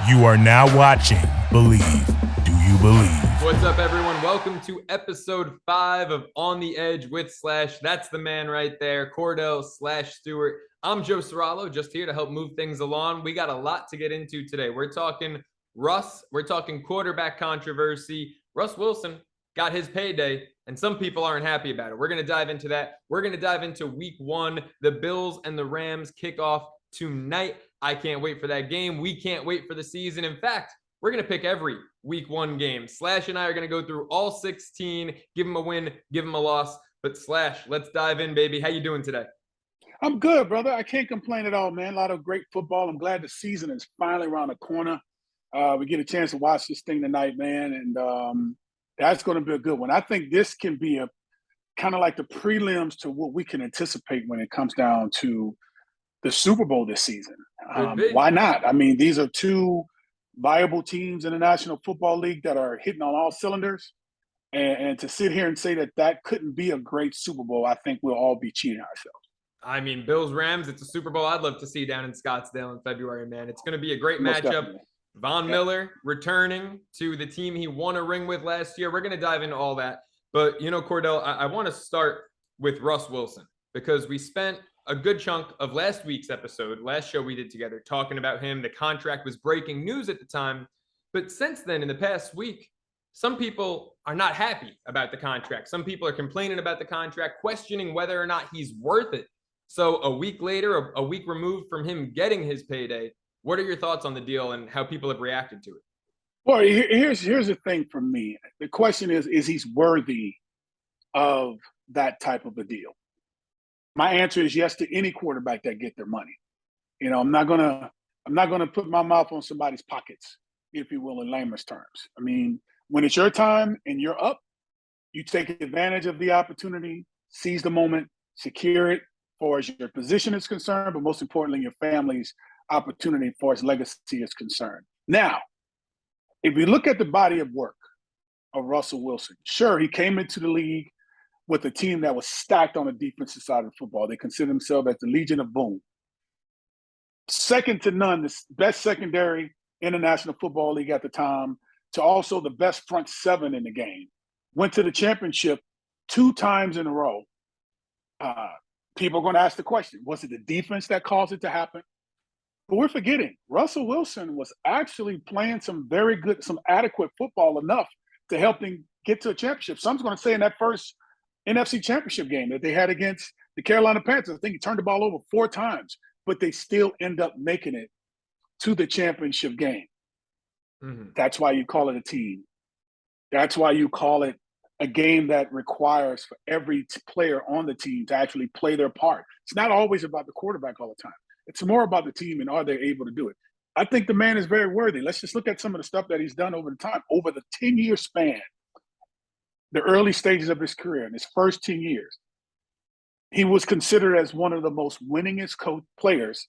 You are now watching Believe. Do you believe? What's up, everyone? Welcome to episode 5 of On the Edge with Slash. That's the man right there, Kordell Stewart. I'm Joe Ceraulo, just here to help move things along. We got a lot to get into today. We're talking Russ. We're talking quarterback controversy. Russ Wilson got his payday, and some people aren't happy about it. We're going to dive into that. We're going to dive into week 1. The Bills and the Rams kick off tonight. I can't wait for that game. We can't wait for the season. In fact, we're going to pick every week 1 game. Slash and I are going to go through all 16, give them a win, give them a loss. But Slash, let's dive in, baby. How you doing today? I'm good, brother. I can't complain at all, man. A lot of great football. I'm glad the season is finally around the corner. We get a chance to watch this thing tonight, man, and that's going to be a good one. I think this can be a kind of like the prelims to what we can anticipate when it comes down to the Super Bowl this season. Why not? I mean, these are two viable teams in the National Football League that are hitting on all cylinders. And to sit here and say that that couldn't be a great Super Bowl, I think we'll all be cheating ourselves. I mean, Bills-Rams, it's a Super Bowl I'd love to see down in Scottsdale in February, man. It's going to be a great matchup. Definitely. Von Miller returning to the team he won a ring with last year. We're going to dive into all that. But, you know, Kordell, I want to start with Russ Wilson because we spent a good chunk of last week's episode, last show we did together, talking about him. The contract was breaking news at the time. But since then, in the past week, some people are not happy about the contract. Some people are complaining about the contract, questioning whether or not he's worth it. So a week later, a week removed from him getting his payday, what are your thoughts on the deal and how people have reacted to it? Well, here's the thing for me. The question is he worthy of that type of a deal? My answer is yes to any quarterback that get their money. You know, I'm not gonna put my mouth on somebody's pockets, if you will, in layman's terms. I mean, when it's your time and you're up, you take advantage of the opportunity, seize the moment, secure it for as your position is concerned, but most importantly, your family's opportunity for as legacy is concerned. Now, if you look at the body of work of Russell Wilson, sure, he came into the league with a team that was stacked on the defensive side of football. They consider themselves as the Legion of Boom. Second to none, the best secondary in the National Football League at the time, to also the best front 7 in the game. Went to the championship 2 times in a row. People are going to ask the question, was it the defense that caused it to happen? But we're forgetting, Russell Wilson was actually playing some adequate football enough to help them get to a championship. Some's going to say in that first NFC championship game that they had against the Carolina Panthers, I think he turned the ball over 4 times, but they still end up making it to the championship game. Mm-hmm. That's why you call it a team. That's why you call it a game that requires for every player on the team to actually play their part. It's not always about the quarterback all the time. It's more about the team and are they able to do it. I think the man is very worthy. Let's just look at some of the stuff that he's done over the time, over the 10-year span, the early stages of his career, in his first 10 years. He was considered as one of the most winningest players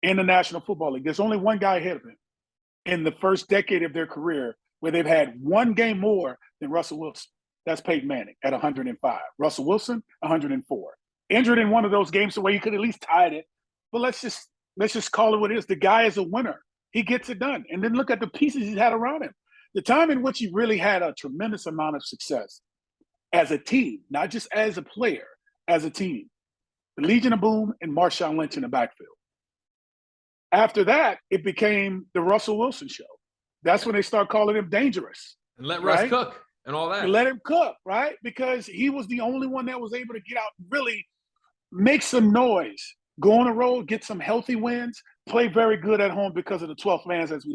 in the National Football League. There's only one guy ahead of him in the first decade of their career where they've had one game more than Russell Wilson. That's Peyton Manning at 105. Russell Wilson, 104. Injured in one of those games the way he could at least tied it. But let's just call it what it is. The guy is a winner. He gets it done. And then look at the pieces he's had around him. The time in which he really had a tremendous amount of success as a team, not just as a player, as a team. The Legion of Boom and Marshawn Lynch in the backfield. After that, it became the Russell Wilson show. That's when they start calling him dangerous. And let Russ cook and all that. And let him cook, right? Because he was the only one that was able to get out and really make some noise, go on the road, get some healthy wins, play very good at home because of the 12th man, as we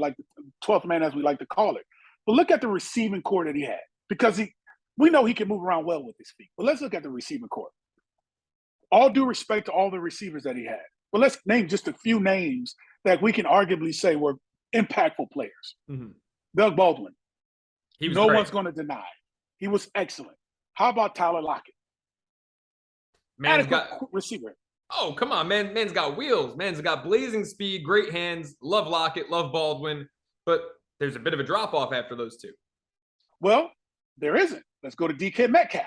like to call it. But look at the receiving core that he had, because we know he can move around well with his feet. But let's look at the receiving core. All due respect to all the receivers that he had. Well, let's name just a few names that we can arguably say were impactful players. Mm-hmm. Doug Baldwin. No one's going to deny. He was excellent. How about Tyler Lockett? Man's got receiver. Oh, come on, man. Man's got wheels. Man's got blazing speed, great hands. Love Lockett, love Baldwin. But there's a bit of a drop-off after those two. Well, there isn't. Let's go to DK Metcalf.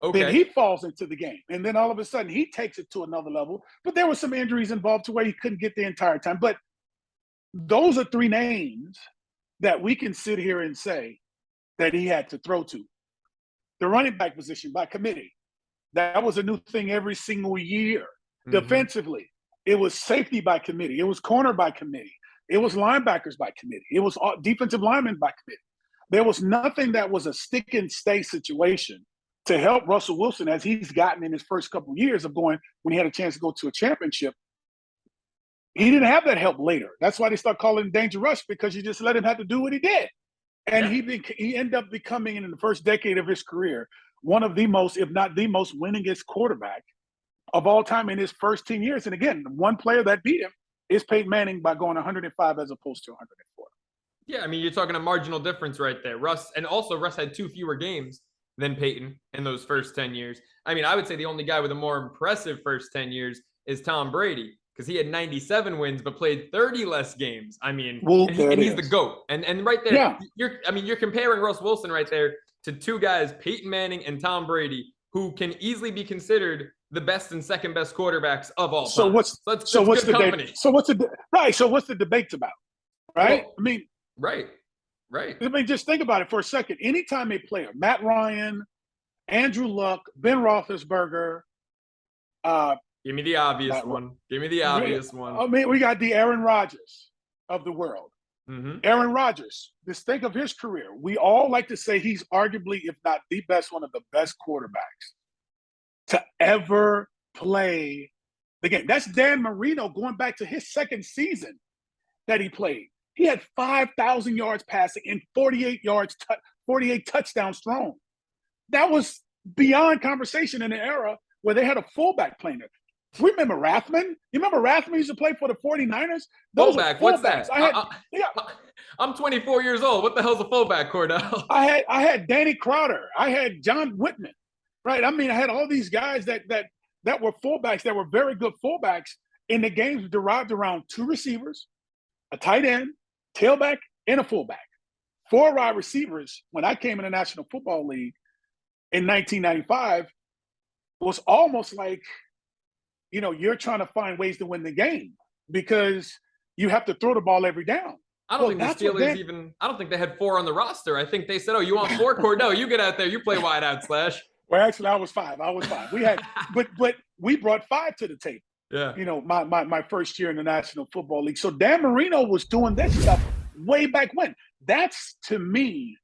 Okay. Then he falls into the game. And then all of a sudden he takes it to another level. But there were some injuries involved to where he couldn't get the entire time. But Those are three names that we can sit here and say that he had to throw to. The running back position by committee. That was a new thing every single year. Mm-hmm. Defensively, it was safety by committee. It was corner by committee. It was linebackers by committee. It was defensive linemen by committee. There was nothing that was a stick and stay situation to help Russell Wilson as he's gotten in his first couple of years of going when he had a chance to go to a championship. He didn't have that help later. That's why they start calling him Danger Rush, because you just let him have to do what he did. And he ended up becoming, in the first decade of his career, one of the most, if not the most winningest quarterback of all time in his first 10 years. And again, one player that beat him is Peyton Manning by going 105 as opposed to 104. Yeah, I mean, you're talking a marginal difference right there. Russ had 2 fewer games than Peyton in those first 10 years. I mean, I would say the only guy with a more impressive first 10 years is Tom Brady, because he had 97 wins but played 30 less games. I mean, and he's the GOAT. And right there, you're comparing Russ Wilson right there to 2 guys, Peyton Manning and Tom Brady, who can easily be considered the best and second best quarterbacks of all time. So what's the debate? So what's the debate about? Right? Well, I mean, right. I mean, just think about it for a second. Anytime a player, Matt Ryan, Andrew Luck, Ben Roethlisberger, give me the obvious one. Give me the obvious one. I mean, we got the Aaron Rodgers of the world. Mm-hmm. Aaron Rodgers, just think of his career. We all like to say he's arguably, if not the best, one of the best quarterbacks to ever play the game. That's Dan Marino going back to his second season that he played. He had 5,000 yards passing and 48 touchdowns thrown. That was beyond conversation in an era where they had a fullback playing it. Remember Rathman? You remember Rathman used to play for the 49ers? Fullback, what's that? I'm 24 years old. What the hell's a fullback, Kordell? I had Danny Crowder. I had John Whitman. Right? I mean, I had all these guys that were fullbacks, that were very good fullbacks, and the games derived around 2 receivers, a tight end, tailback, and a fullback. 4 wide receivers, when I came in the National Football League in 1995, was almost like, you're trying to find ways to win the game because you have to throw the ball every down. I don't think the Steelers I don't think they had 4 on the roster. I think they said, you want 4? Kordell, you get out there. You play wide out slash. Well, actually, I was 5. We had, but we brought 5 to the table. Yeah. My first year in the National Football League. So Dan Marino was doing this stuff way back when. That's, to me,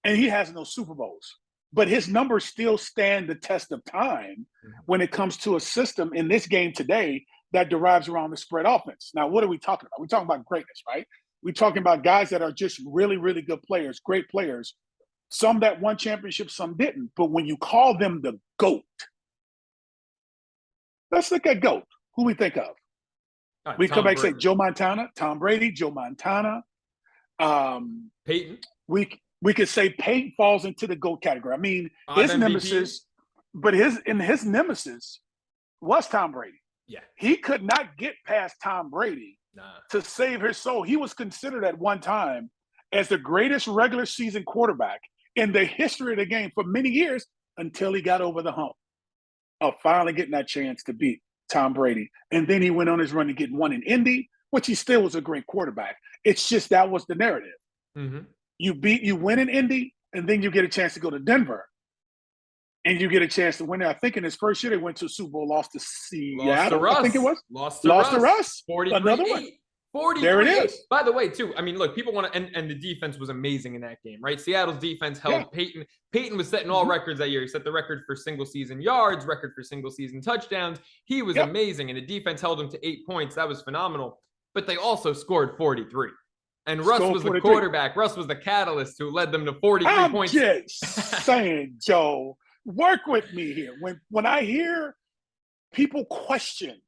and he has no Super Bowls, but his numbers still stand the test of time when it comes to a system in this game today that derives around the spread offense. Now, what are we talking about? We're talking about greatness, right? We're talking about guys that are just really, really good players, great players. Some that won championships, some didn't. But when you call them the GOAT, let's look at GOAT. Who we think of? We come back and say Joe Montana, Tom Brady, Joe Montana. Peyton. We could say Peyton falls into the GOAT category. I mean, his nemesis, but his nemesis was Tom Brady. Yeah. He could not get past Tom Brady to save his soul. He was considered at one time as the greatest regular season quarterback in the history of the game for many years until he got over the hump of finally getting that chance to beat Tom Brady. And then he went on his run to get one in Indy, which he still was a great quarterback. It's just that was the narrative. Mm-hmm. You win in Indy, and then you get a chance to go to Denver. And you get a chance to win there. I think in his first year, they went to a Super Bowl, lost to Seattle. I think it was. Lost to Russ. 43. Another one. 43. There it is. By the way, too, I mean, look, people want to, and the defense was amazing in that game, right? Seattle's defense held Peyton. Peyton was setting all records that year. He set the record for single season yards, record for single season touchdowns. He was amazing, and the defense held him to 8 points. That was phenomenal. But they also scored 43. And Russ was the quarterback. Russ was the catalyst who led them to 43 points. I'm just saying, Joe, work with me here. When I hear people question,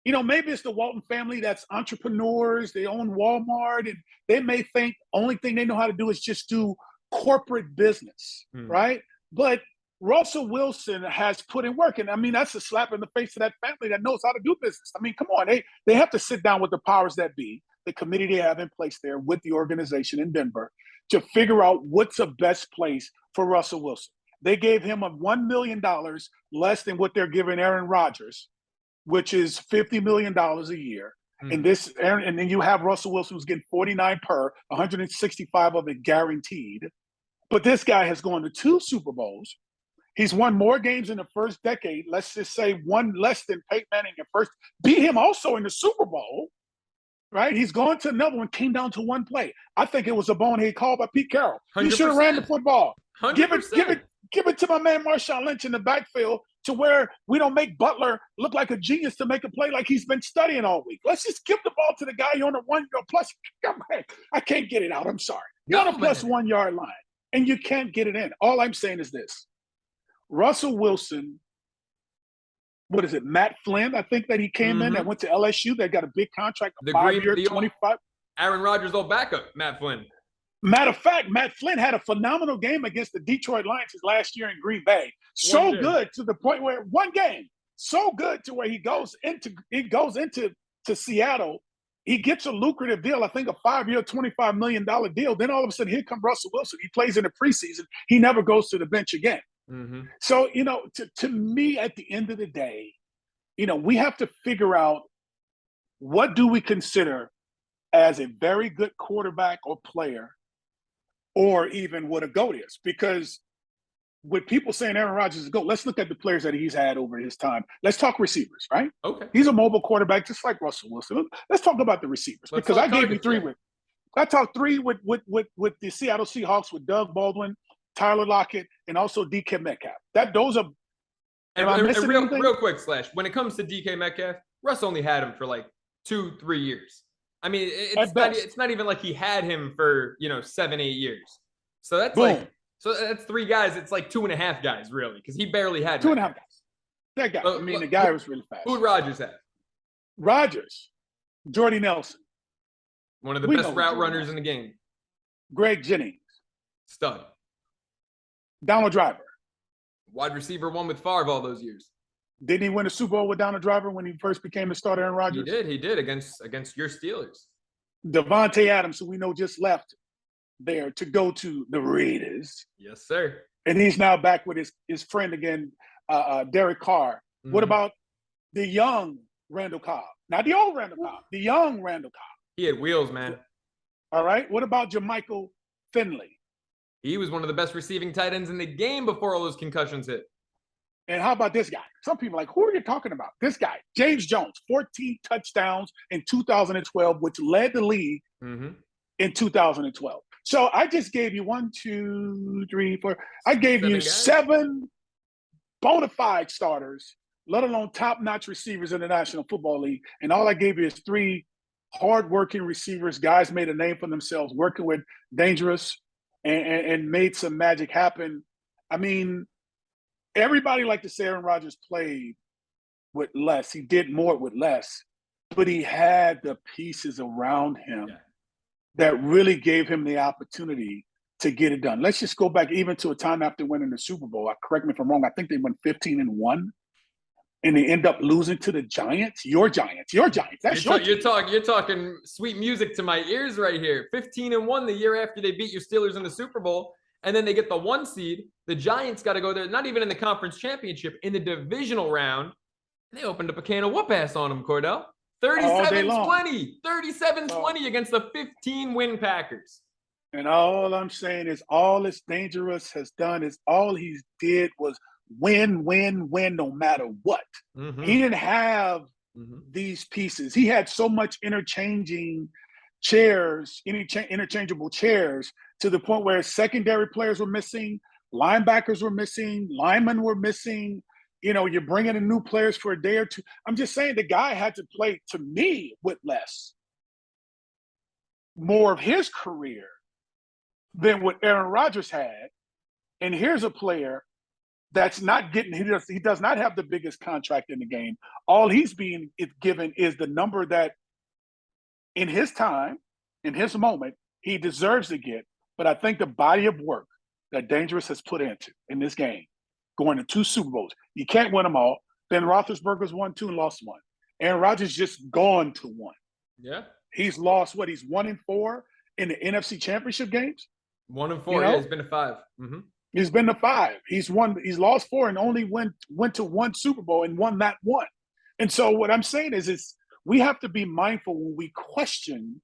maybe it's the Walton family that's entrepreneurs. They own Walmart, and they may think only thing they know how to do is just do corporate business, right? But Russell Wilson has put in work. And, I mean, that's a slap in the face to that family that knows how to do business. I mean, come on. They have to sit down with the powers that be, the committee they have in place there with the organization in Denver, to figure out what's the best place for Russell Wilson. They gave him $1 million less than what they're giving Aaron Rodgers, which is $50 million a year. And then you have Russell Wilson who's getting 49 per, 165 of it guaranteed. But this guy has gone to 2 Super Bowls. He's won more games in the first decade. Let's just say one less than Peyton Manning at first. Beat him also in the Super Bowl, right? He's gone to another one, came down to one play. I think it was a bonehead call by Pete Carroll. 100%. He should have ran the football. 100%. Give it to my man Marshawn Lynch in the backfield to where we don't make Butler look like a genius to make a play like he's been studying all week. Let's just give the ball to the guy on the 1 yard plus. I can't get it out. I'm sorry. You're on a plus 1 yard line, and you can't get it in. All I'm saying is this. Russell Wilson, what is it, Matt Flynn, I think that he came in that went to LSU. They got a big contract, a 5-year, 25. Aaron Rodgers' old backup, Matt Flynn. Matter of fact, Matt Flynn had a phenomenal game against the Detroit Lions last year in Green Bay. So good to the point where one game, so good to where he goes into Seattle. He gets a lucrative deal, I think a 5-year, $25 million deal. Then all of a sudden, here comes Russell Wilson. He plays in the preseason. He never goes to the bench again. So, to me, at the end of the day, we have to figure out what do we consider as a very good quarterback or player, or even what a GOAT is. Because with people saying Aaron Rodgers is a GOAT, let's look at the players that he's had over his time. Let's talk receivers, right? Okay. He's a mobile quarterback just like Russell Wilson. Let's talk about the receivers. Because I gave you 3 I talked 3 with the Seattle Seahawks with Doug Baldwin, Tyler Lockett, and also DK Metcalf. Those are real quick, Slash. When it comes to DK Metcalf, Russ only had him for like 2-3 years. I mean, it's not even like he had him for 7-8 years. So that's that's 3 guys. It's like 2.5 guys really, because he barely had 2.5 guys. That guy. The guy was really fast. Who would Rodgers have? Rodgers, Jordy Nelson, one of the best route runners in the game. Greg Jennings, stud. Donald Driver. Wide receiver 1 with Favre all those years. Didn't he win a Super Bowl with Donald Driver when he first became the starter, Aaron Rodgers? He did against your Steelers. Devontae Adams, who we know just left there to go to the Raiders. Yes, sir. And he's now back with his friend again, Derek Carr. What about the young Randall Cobb? Not the old Randall Cobb, the young Randall Cobb. He had wheels, man. All right. What about Jermichael Finley? He was one of the best receiving tight ends in the game before all those concussions hit. And how about this guy? Some people are like, who are you talking about? This guy, James Jones, 14 touchdowns in 2012, which led the league in 2012. So I just gave you 1, 2, 3, 4. I gave you 7 bona fide starters, let alone top-notch receivers in the National Football League. And all I gave you is 3 hard-working receivers, guys made a name for themselves, working with Dangerous and made some magic happen. I mean, everybody like to say Aaron Rodgers played with less. He did more with less, but he had the pieces around him that really gave him the opportunity to get it done. Let's just go back even to a time after winning the Super Bowl. Correct me if I'm wrong. I think they went 15-1, and they end up losing to the Giants. Your Giants. That's you're talking sweet music to my ears right here. 15-1 the year after they beat your Steelers in the Super Bowl. And then they get the 1 seed. The Giants got to go there, not even in the conference championship, in the divisional round. They opened up a can of whoop-ass on them, Kordell. 37-20. 37-20 against the 15-win Packers. And all I'm saying is all this Dangerous has done is all he did was win, no matter what. He didn't have these pieces. He had so much interchangeable chairs, to the point where secondary players were missing, linebackers were missing, linemen were missing. You're bringing in new players for a day or two. I'm just saying the guy had to play, to me, with less, more of his career than what Aaron Rodgers had. And here's a player that's not getting, he does not have the biggest contract in the game. All he's being given is the number that in his time, in his moment, he deserves to get. But I think the body of work that Dangerous has put into in this game, going to 2 Super Bowls, you can't win them all. Ben Roethlisberger's won 2 and lost 1. Aaron Rodgers just gone to 1. Yeah. He's lost what? He's 1-4 in the NFC Championship games. 1-4. Yeah, he's been to 5. He's been to 5. He's lost 4 and only went to 1 Super Bowl and won that 1. And so what I'm saying is we have to be mindful when we question,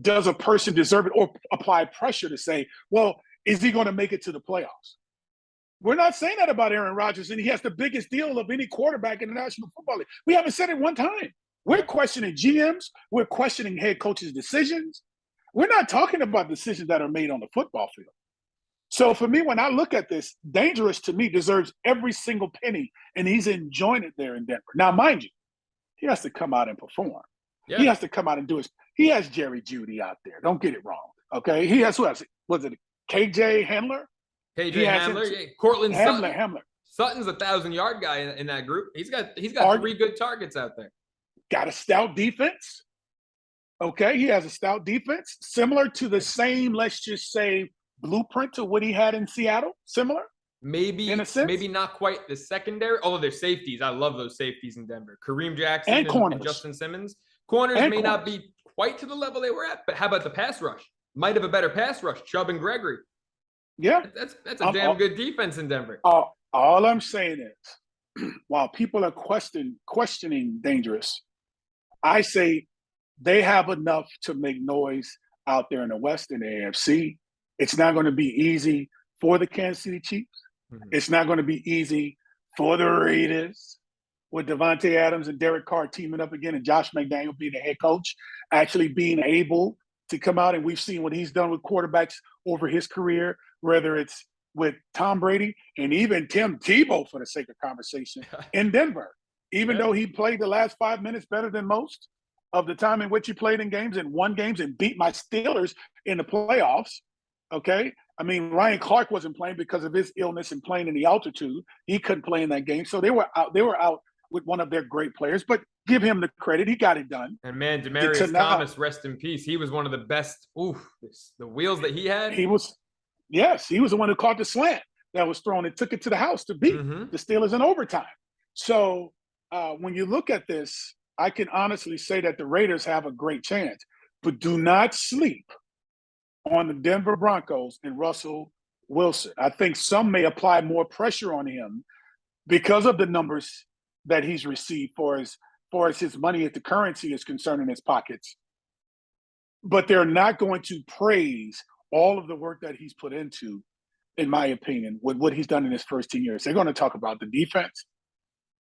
does a person deserve it, or apply pressure to say, well, is he going to make it to the playoffs? We're not saying that about Aaron Rodgers, and he has the biggest deal of any quarterback in the National Football League. We haven't said it one time. We're questioning GMs. We're questioning head coaches' decisions. We're not talking about decisions that are made on the football field. So for me, when I look at this, Dangerous to me deserves every single penny, and he's enjoying it there in Denver. Now, mind you, he has to come out and perform. Yeah. He has to come out and do it. He has Jerry Jeudy out there. Don't get it wrong, okay? He has, who else? Was it KJ Hamler? KJ Hamler, Cortland Sutton. Hamler. Sutton's a 1,000-yard guy in that group. He's got 3 good targets out there. Got a stout defense. Okay, he has a stout defense, similar to the same, let's just say, blueprint to what he had in Seattle. Similar, maybe in a sense. Maybe not quite the secondary. Although their safeties, I love those safeties in Denver. Kareem Jackson and Justin Simmons. Corners may not be quite to the level they were at, but how about the pass rush? Might have a better pass rush. Chubb and Gregory. Yeah, that's a damn good defense in Denver. All I'm saying is, while people are questioning Dangerous, I say they have enough to make noise out there in the West and the AFC. It's not going to be easy for the Kansas City Chiefs. Mm-hmm. It's not going to be easy for the Raiders with Devontae Adams and Derek Carr teaming up again and Josh McDaniel being the head coach, actually being able to come out, and we've seen what he's done with quarterbacks over his career, whether it's with Tom Brady and even Tim Tebow, for the sake of conversation, in Denver. Even though he played the last 5 minutes better than most of the time in which he played in games and won games and beat my Steelers in the playoffs, okay? I mean, Ryan Clark wasn't playing because of his illness and playing in the altitude. He couldn't play in that game. So they were out with one of their great players, but give him the credit. He got it done. And man, Demaryius Thomas, rest in peace. He was one of the best. The wheels that he had. He was the one who caught the slant that was thrown and took it to the house to beat the Steelers in overtime. So when you look at this, I can honestly say that the Raiders have a great chance, but do not sleep on the Denver Broncos and Russell Wilson. I think some may apply more pressure on him because of the numbers that he's received for as his money at the currency is concerned in his pockets. But they're not going to praise all of the work that he's put into, in my opinion, with what he's done in his first 10 years. They're going to talk about the defense,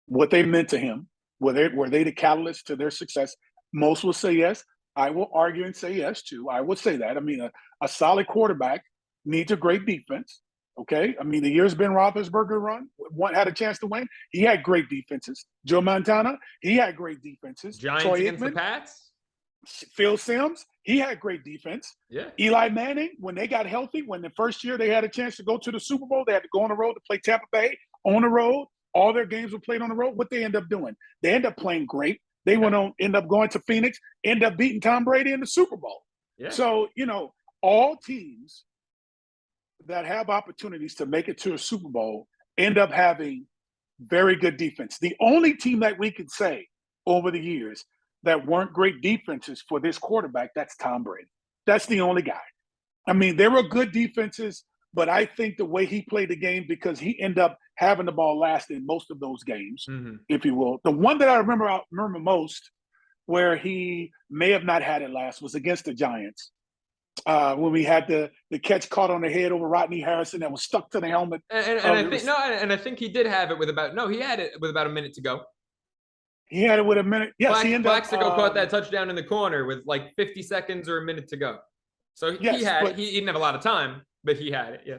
what they meant to him. Were they the catalyst to their success? Most will say yes. I will argue and say yes, too. I would say that. I mean, a solid quarterback needs a great defense, okay? I mean, the years Ben Roethlisberger had a chance to win. He had great defenses. Joe Montana, he had great defenses. Giants against the Pats? Phil Simms, he had great defense. Yeah. Eli Manning, when they got healthy, when the first year they had a chance to go to the Super Bowl, they had to go on the road to play Tampa Bay on the road. All their games were played on the road. What they end up doing? They end up playing great. They end up going to Phoenix, end up beating Tom Brady in the Super Bowl. Yeah. So, all teams that have opportunities to make it to a Super Bowl end up having very good defense. The only team that we could say over the years that weren't great defenses for this quarterback, that's Tom Brady. That's the only guy. I mean, there were good defenses, but I think the way he played the game, because he ended up having the ball last in most of those games, if you will. The one that I remember most, where he may have not had it last, was against the Giants. When we had the catch caught on the head over Rodney Harrison that was stuck to the helmet. And I think he did have it with he had it with about a minute to go. He had it with a minute. Yes, Plaxico caught that touchdown in the corner with like 50 seconds or a minute to go. So he didn't have a lot of time, but he had it, yeah.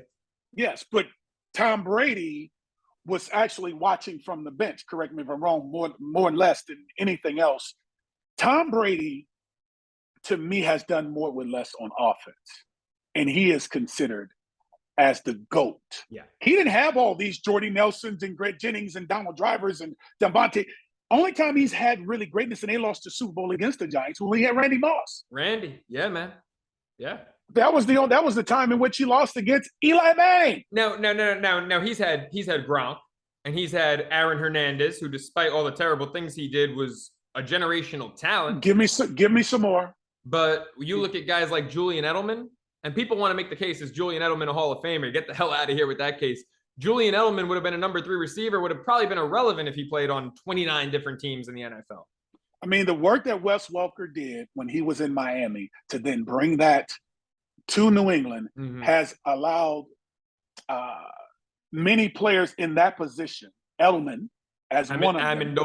Yes, but Tom Brady was actually watching from the bench, correct me if I'm wrong, more or less than anything else. Tom Brady, to me, has done more with less on offense, and he is considered as the GOAT. Yeah. He didn't have all these Jordy Nelsons and Greg Jennings and Donald Drivers and Devontae. Only time he's had really greatness, and they lost the Super Bowl against the Giants, when he had Randy Moss. Randy, yeah, man. Yeah. That was the time in which he lost against Eli Manning. No. He's had Gronk, and he's had Aaron Hernandez, who, despite all the terrible things he did, was a generational talent. Give me some more. But you look at guys like Julian Edelman, and people want to make the case, is Julian Edelman a Hall of Famer? Get the hell out of here with that case. Julian Edelman would have been a number 3 receiver, would have probably been irrelevant if he played on 29 different teams in the NFL. I mean, the work that Wes Welker did when he was in Miami to then bring that to New England has allowed many players in that position, Edelman as one of them,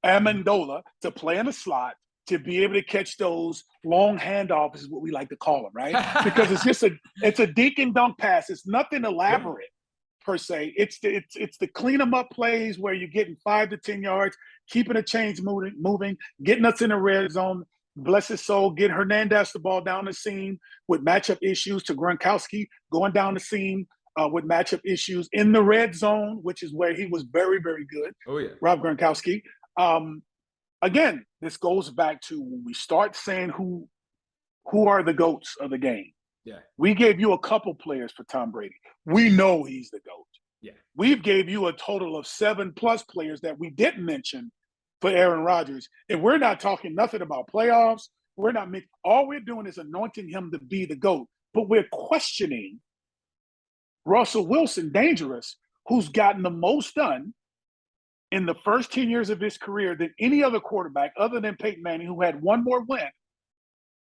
Amendola, to play in the slot, to be able to catch those long handoffs is what we like to call them, right? Because it's a dink and dunk pass. It's nothing elaborate per se. It's the clean them up plays where you're getting 5 to 10 yards, keeping the chains moving, getting us in the red zone. Bless his soul, get Hernandez the ball down the seam with matchup issues to Gronkowski going down the seam with matchup issues in the red zone, which is where he was very, very good. Oh, yeah. Rob Gronkowski. Again, this goes back to when we start saying who are the GOATs of the game. Yeah. We gave you a couple players for Tom Brady. We know he's the GOAT. Yeah. We've gave you a total of 7+ players that we didn't mention for Aaron Rodgers. And we're not talking nothing about playoffs. All we're doing is anointing him to be the GOAT. But we're questioning Russell Wilson, dangerous, who's gotten the most done in the first 10 years of his career than any other quarterback other than Peyton Manning, who had one more win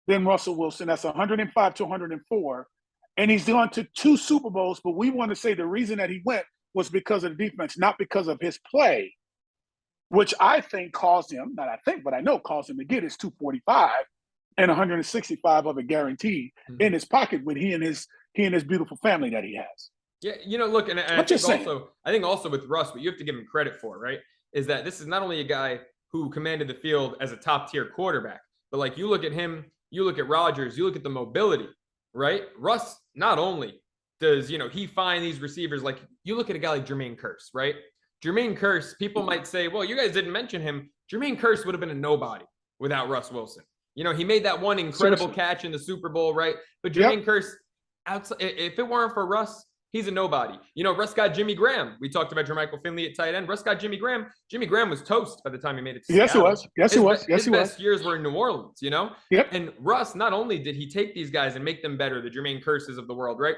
than Russell Wilson. That's 105 to 104. And he's gone to 2 Super Bowls, but we want to say the reason that he went was because of the defense, not because of his play, which I think caused him, not I think, but I know caused him to get his 245 and 165 of it guaranteed in his pocket with he and his beautiful family that he has. Yeah, look, and I think also with Russ, what you have to give him credit for, right, is that this is not only a guy who commanded the field as a top-tier quarterback, but like you look at him, you look at Rodgers, you look at the mobility, right? Russ, not only does, he find these receivers, like you look at a guy like Jermaine Kearse, right? Jermaine Kearse, people might say, well, you guys didn't mention him. Jermaine Kearse would have been a nobody without Russ Wilson. He made that one incredible catch in the Super Bowl, right? But Jermaine Kearse, if it weren't for Russ, he's a nobody. Russ got Jimmy Graham. We talked about Jermichael Finley at tight end. Russ got Jimmy Graham. Jimmy Graham was toast by the time he made it to Seattle. Yes, he was. His best years were in New Orleans, Yep. And Russ, not only did he take these guys and make them better, the Jermaine Kearses of the world, right?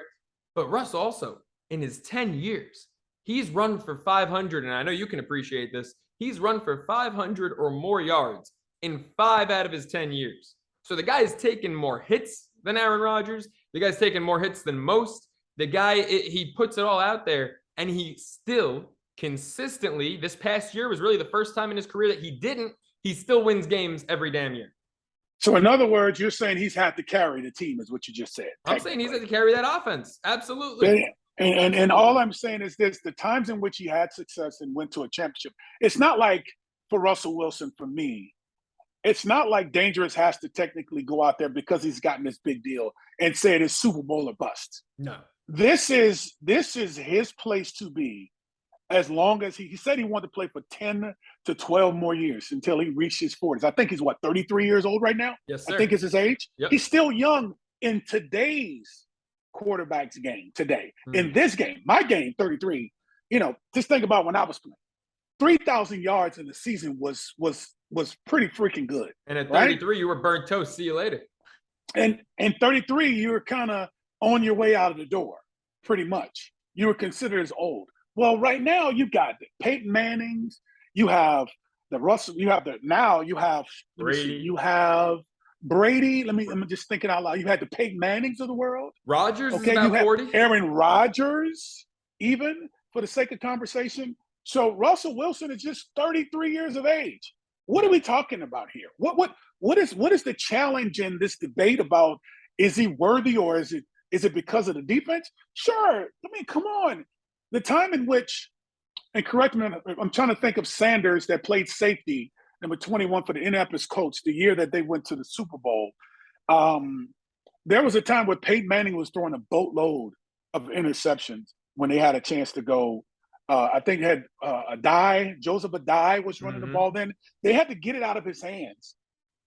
But Russ also, in his 10 years, he's run for 500, and I know you can appreciate this. He's run for 500 or more yards in 5 out of his 10 years. So the guy's taken more hits than Aaron Rodgers. The guy's taken more hits than most. The guy, he puts it all out there, and he still consistently, this past year was really the first time in his career that he still wins games every damn year. So in other words, you're saying he's had to carry the team is what you just said. I'm saying he's had to carry that offense. Absolutely. And all I'm saying is this, the times in which he had success and went to a championship, it's not like for Russell Wilson, for me, it's not like Dangerous has to technically go out there because he's gotten this big deal and say it is Super Bowl or bust. No. This is his place to be as long as he said he wanted to play for 10 to 12 more years until he reached his 40s. I think he's 33 years old right now? Yes, sir. I think it's his age. Yep. He's still young in today's quarterback's game today. In this game, my game, 33, just think about when I was playing. 3,000 yards in the season was pretty freaking good. And at 33, right? You were burnt toast. See you later. And 33, you were kind of on your way out of the door, pretty much. You were considered as old. Well, right now you got the Peyton Mannings, you have the Russell, you have Brady. You have Brady. Let me just thinking out loud. You had the Peyton Mannings of the world. Rodgers is about 40. Aaron Rodgers, even for the sake of conversation. So Russell Wilson is just 33 years of age. What are we talking about here? What is the challenge in this debate about is he worthy or is it because of the defense? Sure. I mean, come on. The time in which, and correct me, I'm trying to think of Sanders that played safety, number 21 for the Indianapolis Colts, the year that they went to the Super Bowl. There was a time where Peyton Manning was throwing a boatload of interceptions when they had a chance to go. I think they had Joseph Adai was running the ball then. They had to get it out of his hands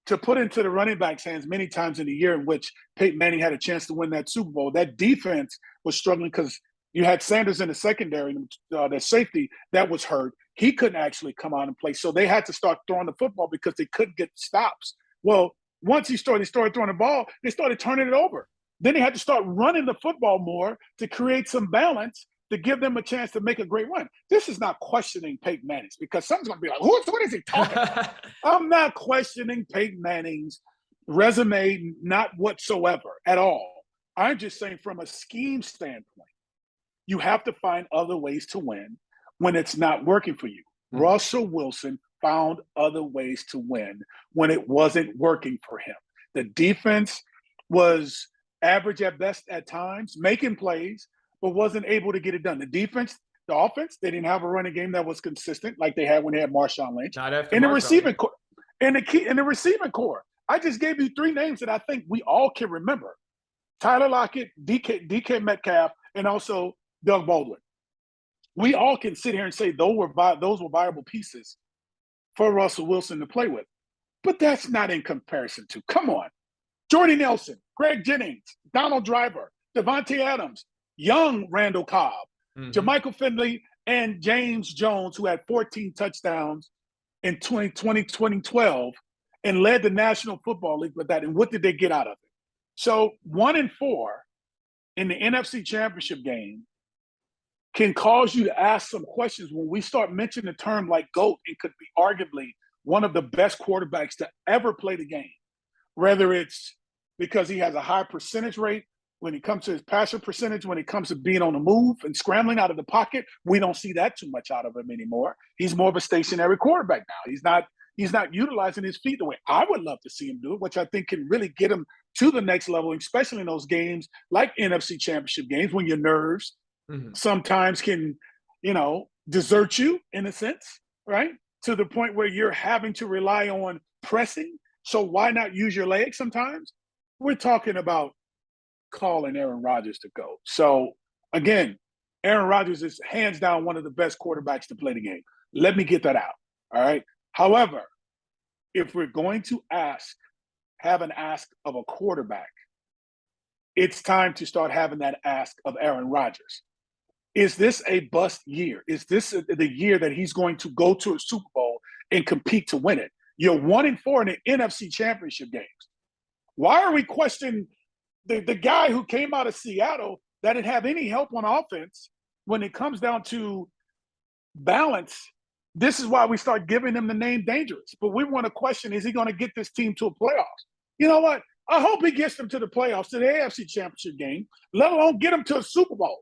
to put into the running back's hands many times in the year in which Peyton Manning had a chance to win that Super Bowl. That defense was struggling because you had Sanders in the secondary, the safety that was hurt. He couldn't actually come out and play. So they had to start throwing the football because they couldn't get stops. Well, once he started throwing the ball, they started turning it over. Then they had to start running the football more to create some balance to give them a chance to make a great run. This is not questioning Peyton Manning because someone's going to be like, what is he talking about? I'm not questioning Peyton Manning's resume, not whatsoever at all. I'm just saying from a scheme standpoint, you have to find other ways to win when it's not working for you. Russell Wilson found other ways to win when it wasn't working for him. The defense was average at best at times, making plays, but wasn't able to get it done. The offense, they didn't have a running game that was consistent like they had when they had Marshawn Lynch. Not after in the Marshawn. receiving core, in the receiving core, I just gave you 3 names that I think we all can remember: Tyler Lockett, DK Metcalf, and also Doug Baldwin. We all can sit here and say those were viable pieces for Russell Wilson to play with. But that's not in comparison to, come on, Jordy Nelson, Greg Jennings, Donald Driver, Devontae Adams, young Randall Cobb, Jermichael Finley, and James Jones, who had 14 touchdowns in 2012 and led the National Football League with that. And what did they get out of it? So 1-4 in the NFC Championship game can cause you to ask some questions when we start mentioning a term like GOAT. It could be arguably one of the best quarterbacks to ever play the game, whether it's because he has a high percentage rate when it comes to his passer percentage, when it comes to being on the move and scrambling out of the pocket. We don't see that too much out of him anymore. He's more of a stationary quarterback now. He's not utilizing his feet the way I would love to see him do it, which I think can really get him to the next level, especially in those games like NFC Championship games when your nerves sometimes can, desert you in a sense, right? To the point where you're having to rely on pressing. So why not use your legs sometimes? We're talking about calling Aaron Rodgers to go. So again, Aaron Rodgers is hands down one of the best quarterbacks to play the game. Let me get that out. All right. However, if we're going to have an ask of a quarterback, it's time to start having that ask of Aaron Rodgers. Is this a bust year? Is this the year that he's going to go to a Super Bowl and compete to win it? You're 1-4 in the NFC Championship games. Why are we questioning the guy who came out of Seattle that didn't have any help on offense when it comes down to balance? This is why we start giving him the name dangerous. But we want to question, is he going to get this team to a playoffs? You know what? I hope he gets them to the playoffs, to the AFC Championship game, let alone get them to a Super Bowl.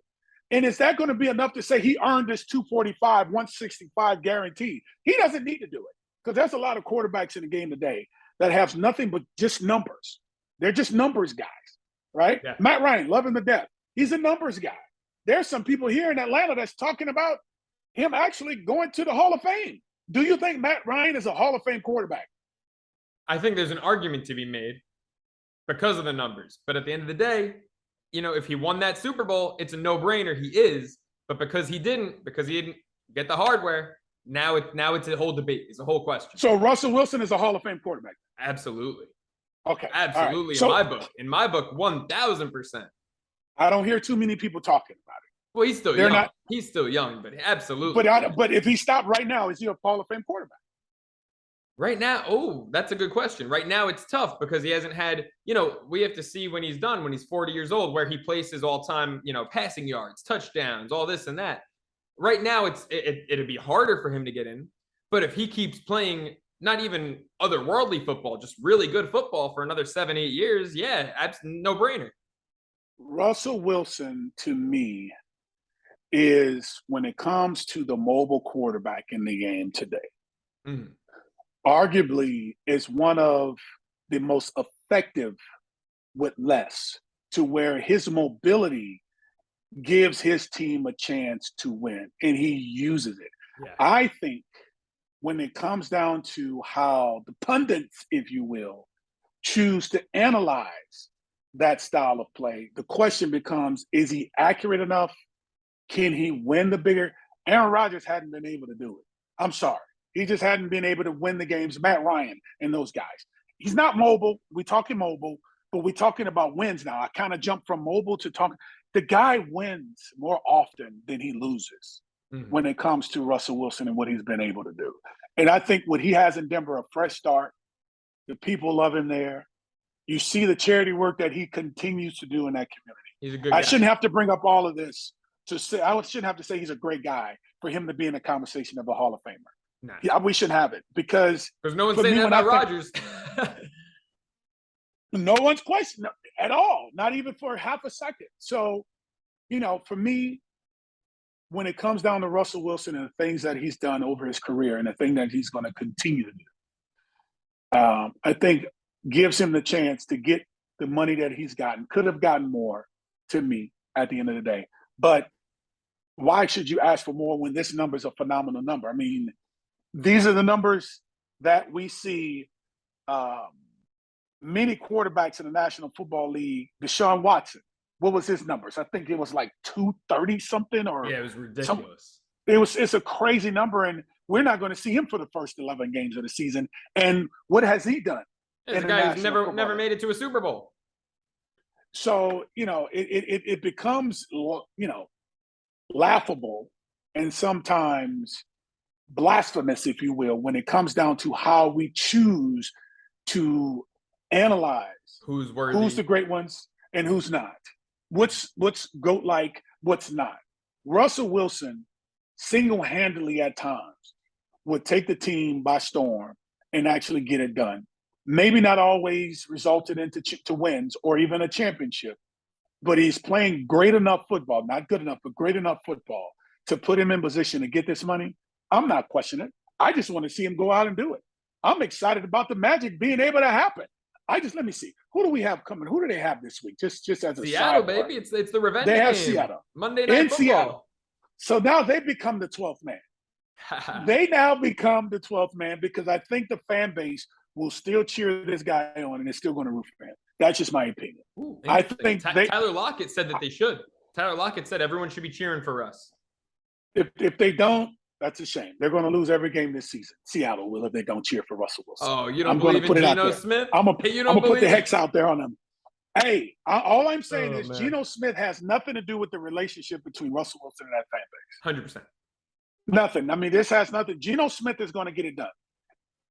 And is that going to be enough to say he earned this 245, 165 guarantee? He doesn't need to do it because there's a lot of quarterbacks in the game today that have nothing but just numbers. They're just numbers guys, right? Yeah. Matt Ryan, love him to death. He's a numbers guy. There's some people here in Atlanta that's talking about him actually going to the Hall of Fame. Do you think Matt Ryan is a Hall of Fame quarterback? I think there's an argument to be made because of the numbers. But at the end of the day, if he won that Super Bowl, it's a no-brainer. He is. But because he didn't get the hardware, now it's a whole debate. It's a whole question. So Russell Wilson is a Hall of Fame quarterback? Absolutely. Okay. Absolutely. Right. So, in my book, 1,000%. I don't hear too many people talking about it. Well, he's still young. He's still young, but absolutely. But if he stopped right now, is he a Hall of Fame quarterback? Right now, that's a good question. Right now, it's tough because he hasn't had, we have to see when he's done, when he's 40 years old, where he places all-time, passing yards, touchdowns, all this and that. Right now, it'd be harder for him to get in. But if he keeps playing not even otherworldly football, just really good football for another 7-8 years, yeah, no-brainer. Russell Wilson, to me, is when it comes to the mobile quarterback in the game today, arguably is one of the most effective with less, to where his mobility gives his team a chance to win, and he uses it. Yeah. I think when it comes down to how the pundits, if you will, choose to analyze that style of play, the question becomes, is he accurate enough? Can he win the bigger? Aaron Rodgers hadn't been able to do it. I'm sorry. He just hadn't been able to win the games. Matt Ryan and those guys. He's not mobile. We're talking mobile, but we're talking about wins now. I kind of jumped from mobile to talking. The guy wins more often than he loses when it comes to Russell Wilson and what he's been able to do. And I think what he has in Denver, a fresh start. The people love him there. You see the charity work that he continues to do in that community. He's a good guy. I shouldn't have to bring up all of this, to say I shouldn't have to say he's a great guy for him to be in the conversation of a Hall of Famer. Nah. Yeah, we shouldn't have it because no one's saying that about Rodgers. No one's questioning at all, not even for half a second. So, for me, when it comes down to Russell Wilson and the things that he's done over his career and the thing that he's going to continue to do, I think gives him the chance to get the money that he's gotten. Could have gotten more to me at the end of the day. But why should you ask for more when this number is a phenomenal number? I mean, these are the numbers that we see many quarterbacks in the National Football League. Deshaun Watson, what was his numbers? I think it was like 230 something, or yeah, it was ridiculous. It's a crazy number, and we're not going to see him for the first 11 games of the season. And what has he done? This guy who's never made it to a Super Bowl. So, it becomes, laughable and sometimes blasphemous, if you will, when it comes down to how we choose to analyze who's worthy, who's the great ones and who's not. What's GOAT-like, what's not. Russell Wilson single-handedly at times would take the team by storm and actually get it done. Maybe not always resulted into to wins or even a championship, but he's playing great enough football, not good enough, but great enough football to put him in position to get this money. I'm not questioning it. I just want to see him go out and do it. I'm excited about the magic being able to happen. Let me see. Who do we have coming? Who do they have this week? Just as a Seattle, sidebar. baby. It's the revenge They have game. Seattle. Monday Night Football. Seattle. So now they become the 12th man. They now become the 12th man because I think the fan base will still cheer this guy on and they're still going to root for him. That's just my opinion. Ooh, I think Tyler Lockett said that they should. Tyler Lockett said everyone should be cheering for Russ. If they don't, that's a shame. They're going to lose every game this season. Seattle will if they don't cheer for Russell Wilson. Oh, you don't believe in Geno Smith? I'm going to put the hex out there on them. Hey, all I'm saying is Geno Smith has nothing to do with the relationship between Russell Wilson and that fan base. 100%. Nothing. I mean, this has nothing. Geno Smith is going to get it done.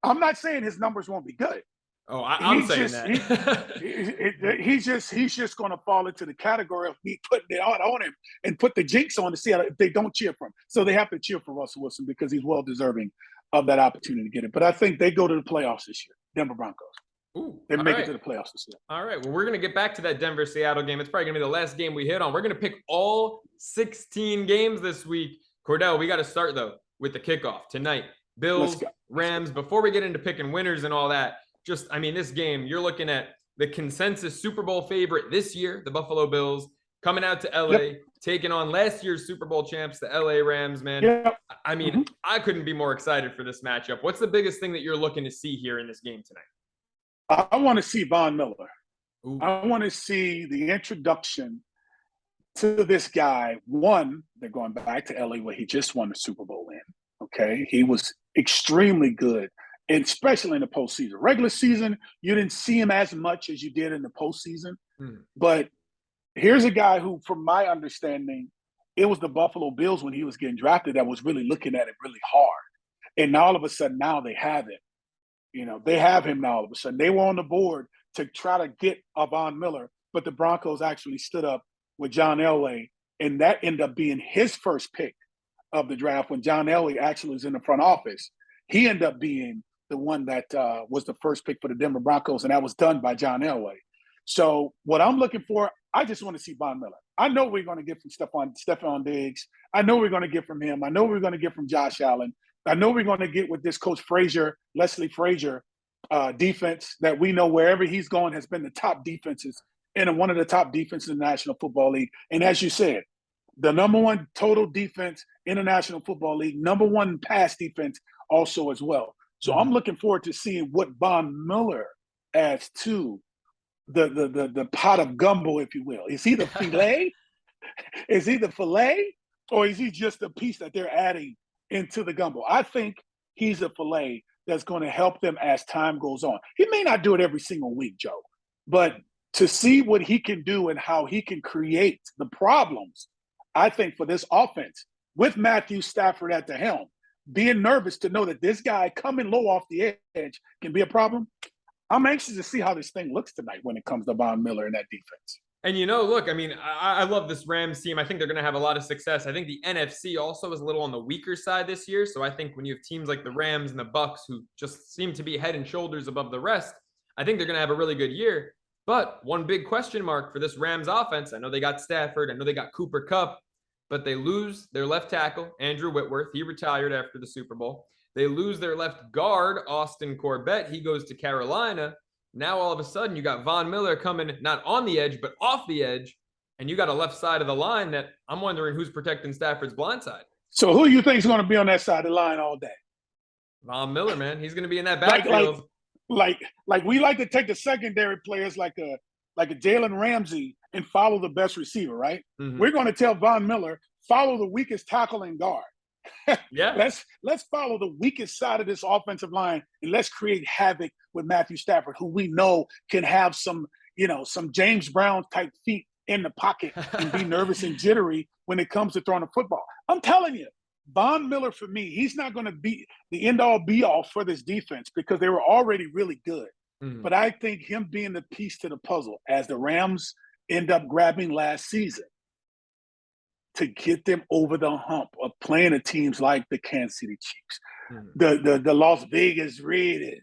I'm not saying his numbers won't be good. Oh, I'm saying that. He's just going to fall into the category of me putting it on him and put the jinx on to see if they don't cheer for him. So they have to cheer for Russell Wilson because he's well deserving of that opportunity to get it. But I think they go to the playoffs this year, Denver Broncos. Ooh, they make it to the playoffs this year. All right. Well, we're going to get back to that Denver-Seattle game. It's probably going to be the last game we hit on. We're going to pick all 16 games this week. Kordell, we got to start, though, with the kickoff tonight. Bills, Rams. Before we get into picking winners and all that, this game, you're looking at the consensus Super Bowl favorite this year, the Buffalo Bills, coming out to L.A., taking on last year's Super Bowl champs, the L.A. Rams, man. Yep. I couldn't be more excited for this matchup. What's the biggest thing that you're looking to see here in this game tonight? I want to see Von Miller. Ooh. I want to see the introduction to this guy. One, they're going back to L.A. where he just won the Super Bowl in. Okay, he was extremely good, and especially in the postseason. Regular season, you didn't see him as much as you did in the postseason. But here's a guy who, from my understanding, it was the Buffalo Bills when he was getting drafted that was really looking at it really hard. And all of a sudden, now they have it. They have him now all of a sudden. They were on the board to try to get Von Miller, but the Broncos actually stood up with John Elway, and that ended up being his first pick of the draft when John Elway actually was in the front office. He ended up being the one that was the first pick for the Denver Broncos, and that was done by John Elway. So what I'm looking for, I just want to see Von Miller. I know we're going to get from Stephon Diggs. I know we're going to get from him. I know we're going to get from Josh Allen. I know we're going to get with this coach Leslie Frazier defense that we know wherever he's gone has been the top defenses and one of the top defenses in the National Football League. And as you said, the number one total defense in the National Football League, number one pass defense also as well. So I'm looking forward to seeing what Von Miller adds to the pot of gumbo, if you will. Is he the filet? Is he the filet? Or is he just a piece that they're adding into the gumbo? I think he's a filet that's going to help them as time goes on. He may not do it every single week, Joe, but to see what he can do and how he can create the problems, I think for this offense, with Matthew Stafford at the helm, being nervous to know that this guy coming low off the edge can be a problem. I'm anxious to see how this thing looks tonight when it comes to Von Miller and that defense. And look, I mean, I love this Rams team. I think they're going to have a lot of success. I think the NFC also is a little on the weaker side this year. So I think when you have teams like the Rams and the Bucks who just seem to be head and shoulders above the rest, I think they're going to have a really good year. But one big question mark for this Rams offense, I know they got Stafford, I know they got Cooper Kupp, but they lose their left tackle, Andrew Whitworth. He retired after the Super Bowl. They lose their left guard, Austin Corbett. He goes to Carolina. Now, all of a sudden, you got Von Miller coming not on the edge, but off the edge. And you got a left side of the line that I'm wondering who's protecting Stafford's blind side. So who do you think is going to be on that side of the line all day? Von Miller, man. He's going to be in that backfield. Like we like to take the secondary players like a Jalen Ramsey and follow the best receiver, right? Mm-hmm. We're going to tell Von Miller, follow the weakest tackle and guard. Yeah. Let's follow the weakest side of this offensive line and let's create havoc with Matthew Stafford, who we know can have some James Brown type feet in the pocket and be nervous and jittery when it comes to throwing the football. I'm telling you, Von Miller, for me, he's not going to be the end-all be-all for this defense because they were already really good. Mm-hmm. But I think him being the piece to the puzzle, as the Rams end up grabbing last season, to get them over the hump of playing at teams like the Kansas City Chiefs, the Las Vegas Raiders,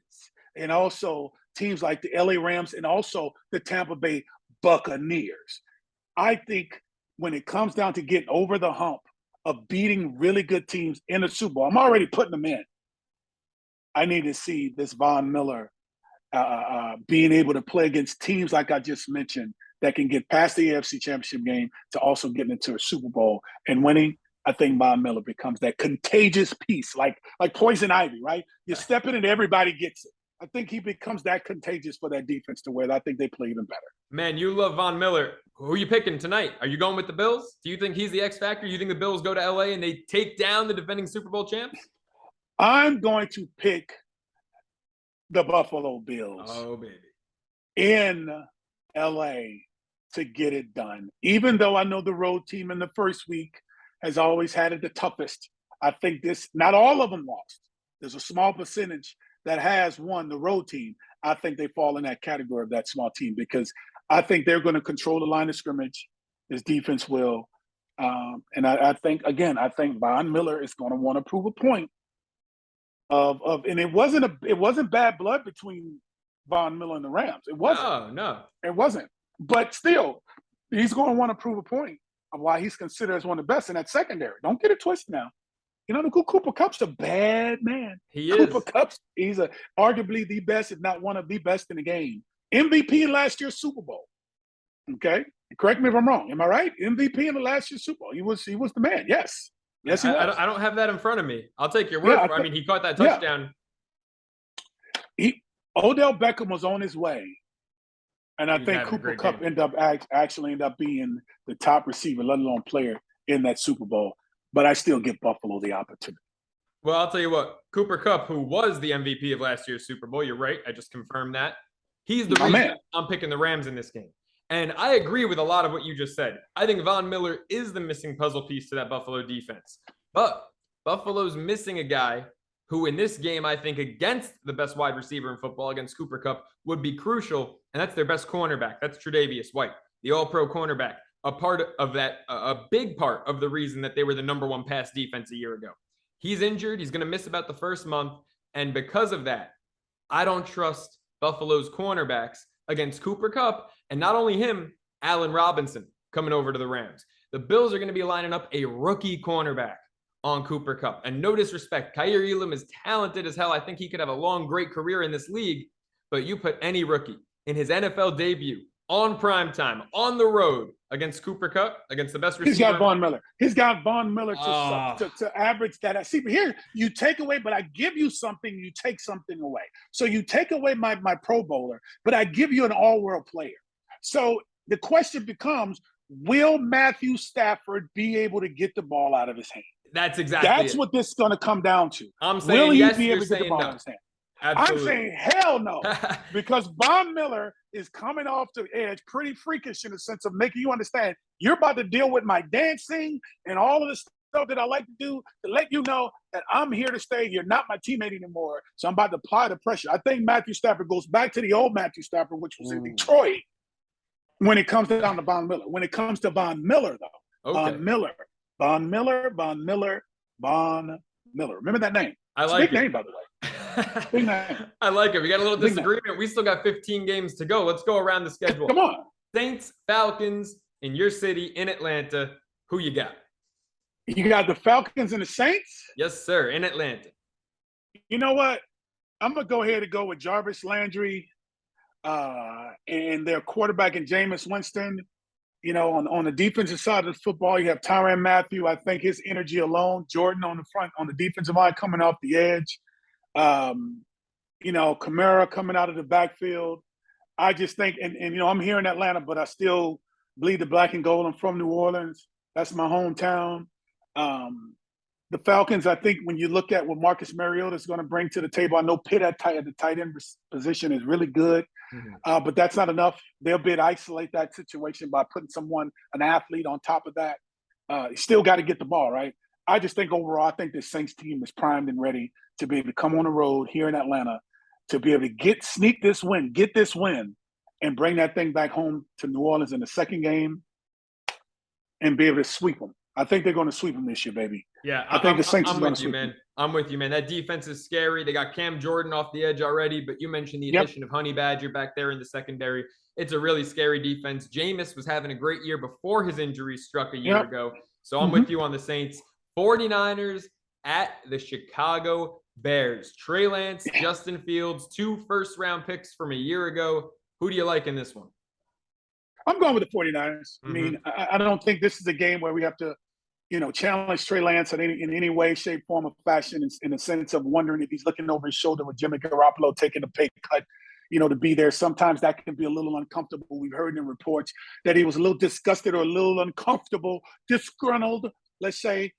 and also teams like the LA Rams and also the Tampa Bay Buccaneers. I think when it comes down to getting over the hump of beating really good teams in the Super Bowl, I'm already putting them in. I need to see this Von Miller being able to play against teams like I just mentioned that can get past the AFC Championship game to also getting into a Super Bowl and winning. I think Von Miller becomes that contagious piece, like poison ivy, right? You step in and everybody gets it. I think he becomes that contagious for that defense to where I think they play even better. Man, you love Von Miller. Who are you picking tonight? Are you going with the Bills? Do you think he's the X factor? You think the Bills go to LA and they take down the defending Super Bowl champs? I'm going to pick the Buffalo Bills. Oh, baby. In LA to get it done. Even though I know the road team in the first week has always had it the toughest. I think not all of them lost. There's a small percentage that has won, the road team. I think they fall in that category of that small team because I think they're going to control the line of scrimmage. This defense will. And I think Von Miller is going to want to prove a point and it wasn't bad blood between Von Miller and the Rams. It wasn't. No. It wasn't. But still, he's going to want to prove a point of why he's considered as one of the best in that secondary. Don't get it twisted now. Cooper Kupp's a bad man. Cooper Kupp, he's arguably the best, if not one of the best in the game. MVP in last year's Super Bowl. Okay? Correct me if I'm wrong. Am I right? MVP in the last year's Super Bowl. He was the man. Yes. Yes, he was. I don't have that in front of me. I'll take your word for it. He caught that touchdown. Odell Beckham was on his way. And I think Cooper Kupp ended up being the top receiver, let alone player, in that Super Bowl. But I still give Buffalo the opportunity. Well, I'll tell you what. Cooper Kupp, who was the MVP of last year's Super Bowl, you're right. I just confirmed that. He's the reason I'm picking the Rams in this game. And I agree with a lot of what you just said. I think Von Miller is the missing puzzle piece to that Buffalo defense. But Buffalo's missing a guy who in this game, I think against the best wide receiver in football, against Cooper Kupp, would be crucial. And that's their best cornerback. That's Tre'Davious White, the all-pro cornerback. A part of that, a big part of the reason that they were the number one pass defense a year ago. He's injured. He's going to miss about the first month. And because of that, I don't trust Buffalo's cornerbacks against Cooper Kupp. And not only him, Allen Robinson coming over to the Rams. The Bills are going to be lining up a rookie cornerback on Cooper Kupp. And no disrespect, Kaiir Elam is talented as hell. I think he could have a long, great career in this league. But you put any rookie in his NFL debut on primetime, on the road, against Cooper Kupp, against the best receiver. He's got Von Miller. To average that. See, but here, you take away, but I give you something, you take something away. So you take away my Pro Bowler, but I give you an all-world player. So the question becomes, will Matthew Stafford be able to get the ball out of his hand? That's what this is going to come down to. I'm saying yes, you're saying no. Absolutely. I'm saying hell no, because Von Miller is coming off the edge pretty freakish in the sense of making you understand you're about to deal with my dancing and all of the stuff that I like to do to let you know that I'm here to stay. You're not my teammate anymore, so I'm about to apply the pressure. I think Matthew Stafford goes back to the old Matthew Stafford, which was in Detroit, When it comes down to Von Miller. When it comes to Von Miller, though. Okay. Von Miller. Remember that name? I It's like a big it. name, by the way. Big name. I like it. We got a little disagreement. We still got 15 games to go. Let's go around the schedule. Come on. Saints, Falcons in your city in Atlanta. Who you got? You got the Falcons and the Saints? Yes, sir, in Atlanta. You know what? I'm going to go ahead and go with Jarvis Landry and their quarterback in Jameis Winston. You know, on the defensive side of the football, you have Tyrann Mathieu. I think his energy alone, Jordan on the front, on the defensive line coming off the edge. You know, Kamara coming out of the backfield. I just think, and you know, I'm here in Atlanta, but I still bleed the black and gold. I'm from New Orleans. That's my hometown. The Falcons, I think when you look at what Marcus Mariota is going to bring to the table, I know Pitt at the tight end position is really good, but that's not enough. They'll be able to isolate that situation by putting an athlete on top of that. You still got to get the ball, right? I just think overall, I think this Saints team is primed and ready to be able to come on the road here in Atlanta to be able to get this win, and bring that thing back home to New Orleans in the second game and be able to sweep them. I think they're going to sweep them this year, baby. Yeah, I think the Saints are going to sweep man. them. I'm with you, man. That defense is scary. They got Cam Jordan off the edge already, but you mentioned the addition of Honey Badger back there in the secondary. It's a really scary defense. Jameis was having a great year before his injury struck a year ago. So I'm with you on the Saints. 49ers at the Chicago Bears. Trey Lance, Justin Fields, 2 first-round picks from a year ago. Who do you like in this one? I'm going with the 49ers. I mean, I don't think this is a game where we have to, you know, challenge Trey Lance in any way, shape, form, or fashion in the sense of wondering if he's looking over his shoulder with Jimmy Garoppolo taking a pay cut, you know, to be there. Sometimes that can be a little uncomfortable. We've heard in reports that he was a little disgusted or a little uncomfortable, disgruntled, let's say,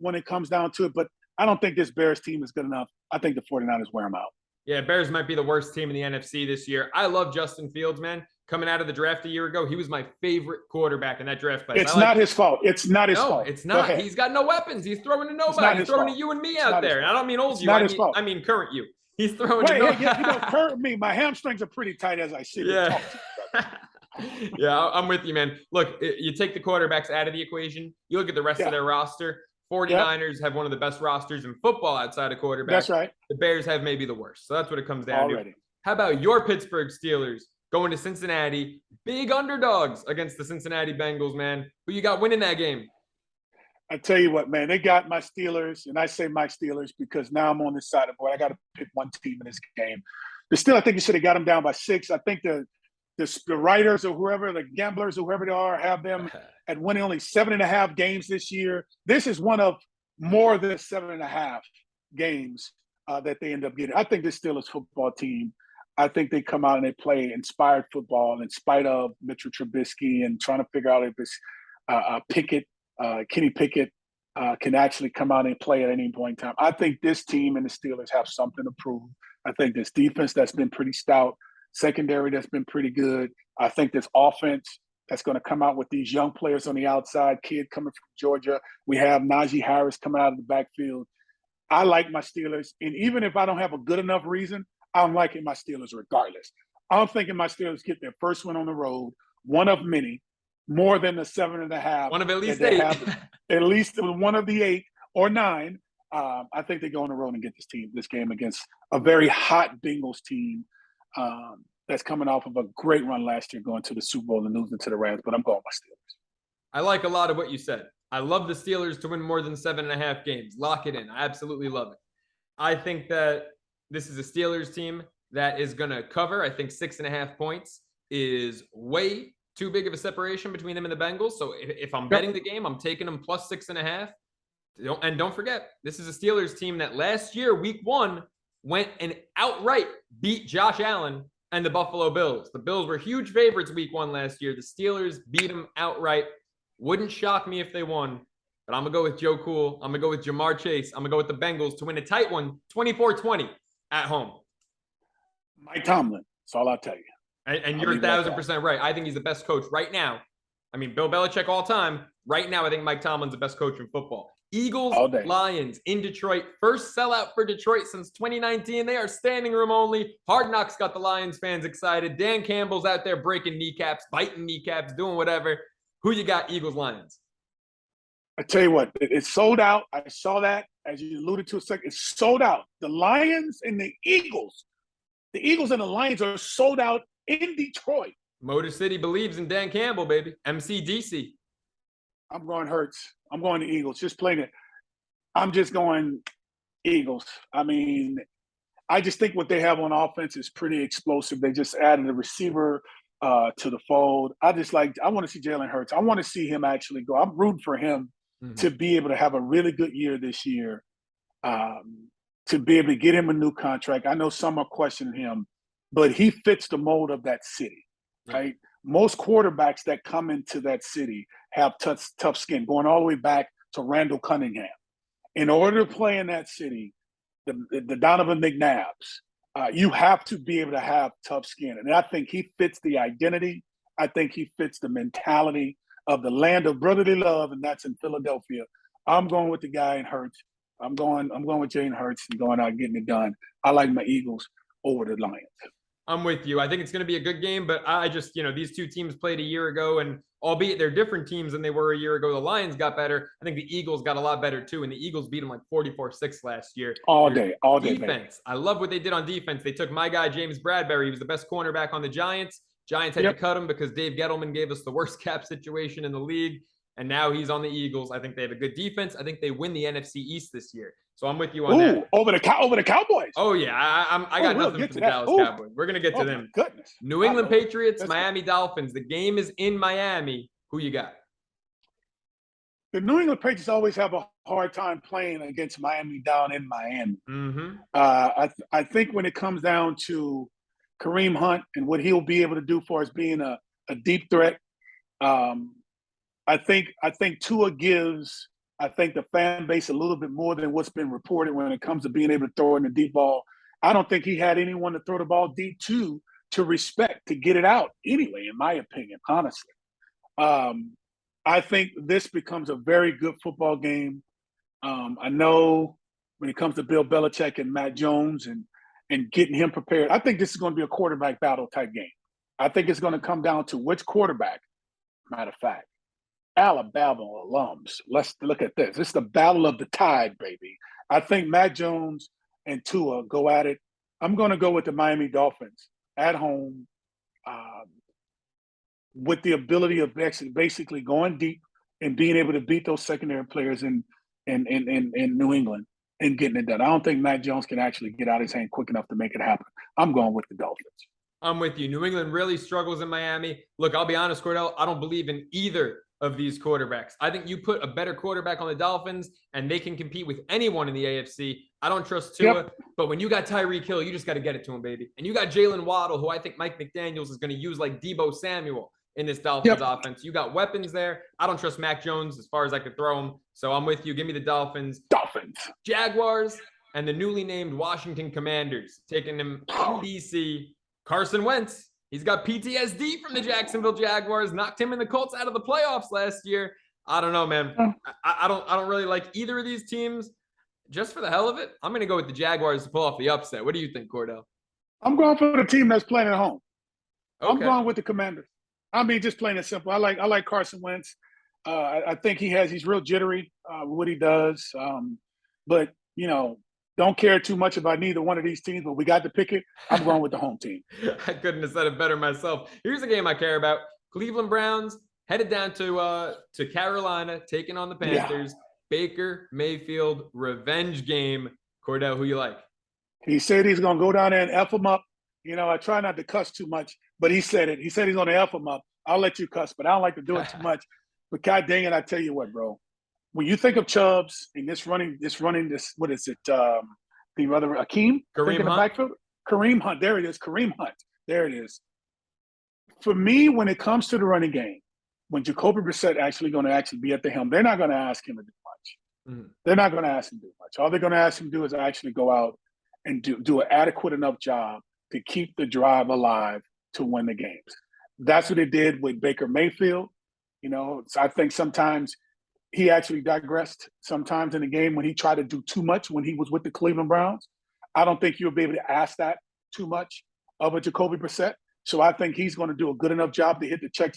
when it comes down to it. But I don't think this Bears team is good enough. I think the 49ers wear them out. Yeah, Bears might be the worst team in the NFC this year. I love Justin Fields, man. Coming out of the draft a year ago, he was my favorite quarterback in that draft class. It's not his fault. It's not his fault. No, it's not. He's got no weapons. He's throwing to nobody. He's throwing to you and me out there. And I don't mean old you. I mean current you. He's throwing to nobody. You know, current me. My hamstrings are pretty tight as I sit and talk to you. Yeah, I'm with you, man. Look, you take the quarterbacks out of the equation. You look at the rest of their roster. 49ers have one of the best rosters in football outside of quarterback. That's right. The Bears have maybe the worst. So that's what it comes down to. How about your Pittsburgh Steelers going to Cincinnati? Big underdogs against the Cincinnati Bengals, man. Who you got winning that game? I tell you what, man, they got my Steelers, and I say my Steelers because now I'm on this side of the board. I got to pick one team in this game. But still, I think you should have got them down by 6. I think the writers or whoever, the gamblers or whoever they are, have them at winning only 7.5 games this year. This is one of more than 7.5 games that they end up getting. I think this Steelers football team, I think they come out and they play inspired football in spite of Mitchell Trubisky and trying to figure out if this Kenny Pickett can actually come out and play at any point in time. I think this team and the Steelers have something to prove. I think this defense that's been pretty stout, secondary that's been pretty good. I think this offense that's going to come out with these young players on the outside, kid coming from Georgia. We have Najee Harris coming out of the backfield. I like my Steelers. And even if I don't have a good enough reason, I'm liking my Steelers regardless. I'm thinking my Steelers get their first win on the road, one of many, more than the 7.5. One of at least 8. At least one of the 8 or 9. I think they go on the road and get this game against a very hot Bengals team that's coming off of a great run last year, going to the Super Bowl and losing to the Rams. But I'm going my Steelers. I like a lot of what you said. I love the Steelers to win more than 7.5 games. Lock it in. I absolutely love it. I think that this is a Steelers team that is going to cover. I think 6.5 points is way too big of a separation between them and the Bengals. So if I'm betting the game, I'm taking them plus 6.5. And don't forget, this is a Steelers team that last year, week 1, went and outright beat Josh Allen and the Buffalo Bills. The Bills were huge favorites week 1 last year. The Steelers beat them outright. Wouldn't shock me if they won, but I'm going to go with Joe Cool. I'm going to go with Jamar Chase. I'm going to go with the Bengals to win a tight one, 24-20 at home. Mike Tomlin. That's all I'll tell you. And you're 1,000% right. I think he's the best coach right now. I mean, Bill Belichick all time. Right now, I think Mike Tomlin's the best coach in football. Eagles, All day. Lions in Detroit. First sellout for Detroit since 2019. They are standing room only. Hard Knocks got the Lions fans excited. Dan Campbell's out there breaking kneecaps, biting kneecaps, doing whatever. Who you got, Eagles, Lions? I tell you what, it's sold out. I saw that, as you alluded to a second. It's sold out. The Lions and the Eagles and the Lions are sold out in Detroit. Motor City believes in Dan Campbell, baby. MCDC. I'm going Hurts. I'm going to Eagles. Just playing it. I'm just going Eagles. I mean, I just think what they have on offense is pretty explosive. They just added a receiver to the fold. I want to see Jalen Hurts. I want to see him actually go. I'm rooting for him to be able to have a really good year this year, to be able to get him a new contract. I know some are questioning him, but he fits the mold of that city, right? Most quarterbacks that come into that city have tough skin, going all the way back to Randall Cunningham. In order to play in that city, the Donovan McNabbs, you have to be able to have tough skin. And I think he fits the identity. I think he fits the mentality of the land of brotherly love, and that's in Philadelphia. I'm going with the guy in Hurts. I'm going with Jalen Hurts and going out and getting it done. I like my Eagles over the Lions. I'm with you. I think it's going to be a good game, but I just, these two teams played a year ago, and albeit they're different teams than they were a year ago, the Lions got better. I think the Eagles got a lot better too, and the Eagles beat them like 44-6 last year. All day. Defense. Baby. I love what they did on defense. They took my guy, James Bradbury. He was the best cornerback on the Giants. Giants had to cut him because Dave Gettleman gave us the worst cap situation in the league, and now he's on the Eagles. I think they have a good defense. I think they win the NFC East this year. So I'm with you on that. Over the Cowboys. Oh yeah, I got nothing for the Dallas Cowboys. We're gonna get to them. Goodness. New England Patriots, Miami Dolphins. The game is in Miami. Who you got? The New England Patriots always have a hard time playing against Miami down in Miami. I think when it comes down to Kareem Hunt and what he'll be able to do for us being a deep threat, I think Tua gives the fan base a little bit more than what's been reported when it comes to being able to throw in the deep ball. I don't think he had anyone to throw the ball deep to respect, to get it out anyway, in my opinion, honestly. I think this becomes a very good football game. I know when it comes to Bill Belichick and Matt Jones and getting him prepared, I think this is going to be a quarterback battle type game. I think it's going to come down to which quarterback, matter of fact, Alabama alums. Let's look at this. It's the battle of the tide, baby. I think Matt Jones and Tua go at it. I'm going to go with the Miami Dolphins at home, with the ability of basically going deep and being able to beat those secondary players in New England and getting it done. I don't think Matt Jones can actually get out his hand quick enough to make it happen. I'm going with the Dolphins. I'm with you. New England really struggles in Miami. Look, I'll be honest, Kordell, I don't believe in either of these quarterbacks. I think you put a better quarterback on the Dolphins and they can compete with anyone in the AFC. I don't trust Tua, but when you got Tyreek Hill, you just got to get it to him, baby. And you got Jalen Waddle, who I think Mike McDaniels is going to use like Deebo Samuel in this Dolphins offense. You got weapons there. I don't trust Mac Jones as far as I could throw him. So I'm with you. Give me the Dolphins. Jaguars and the newly named Washington Commanders taking them in DC. Carson Wentz. He's got PTSD from the Jacksonville Jaguars, knocked him and the Colts out of the playoffs last year. I don't know, man. I don't really like either of these teams. Just for the hell of it, I'm going to go with the Jaguars to pull off the upset. What do you think, Kordell? I'm going for the team that's playing at home. Okay. I'm going with the Commanders. I mean, just plain and simple. I like Carson Wentz. I think he's real jittery with what he does. But, don't care too much about neither one of these teams, but we got to pick it. I'm going with the home team. I couldn't have said it better myself. Here's a game I care about. Cleveland Browns headed down to Carolina, taking on the Panthers. Baker Mayfield revenge game. Kordell, who you like? He said he's going to go down there and F him up. I try not to cuss too much, but he said it. He said he's going to F him up. I'll let you cuss, but I don't like to do it too much. But God dang it, I tell you what, bro. When you think of Chubbs and what is it? The other Akeem? Kareem Hunt. Backfield? Kareem Hunt. There it is. Kareem Hunt. There it is. For me, when it comes to the running game, when Jacoby Brissett actually going to be at the helm, they're not going to ask him to do much. They're not going to ask him to do much. All they're going to ask him to do is actually go out and do an adequate enough job to keep the drive alive to win the games. That's what they did with Baker Mayfield. So I think sometimes he actually digressed sometimes in the game when he tried to do too much when he was with the Cleveland Browns. I don't think you'll be able to ask that too much of a Jacoby Brissett. So I think he's going to do a good enough job to hit the check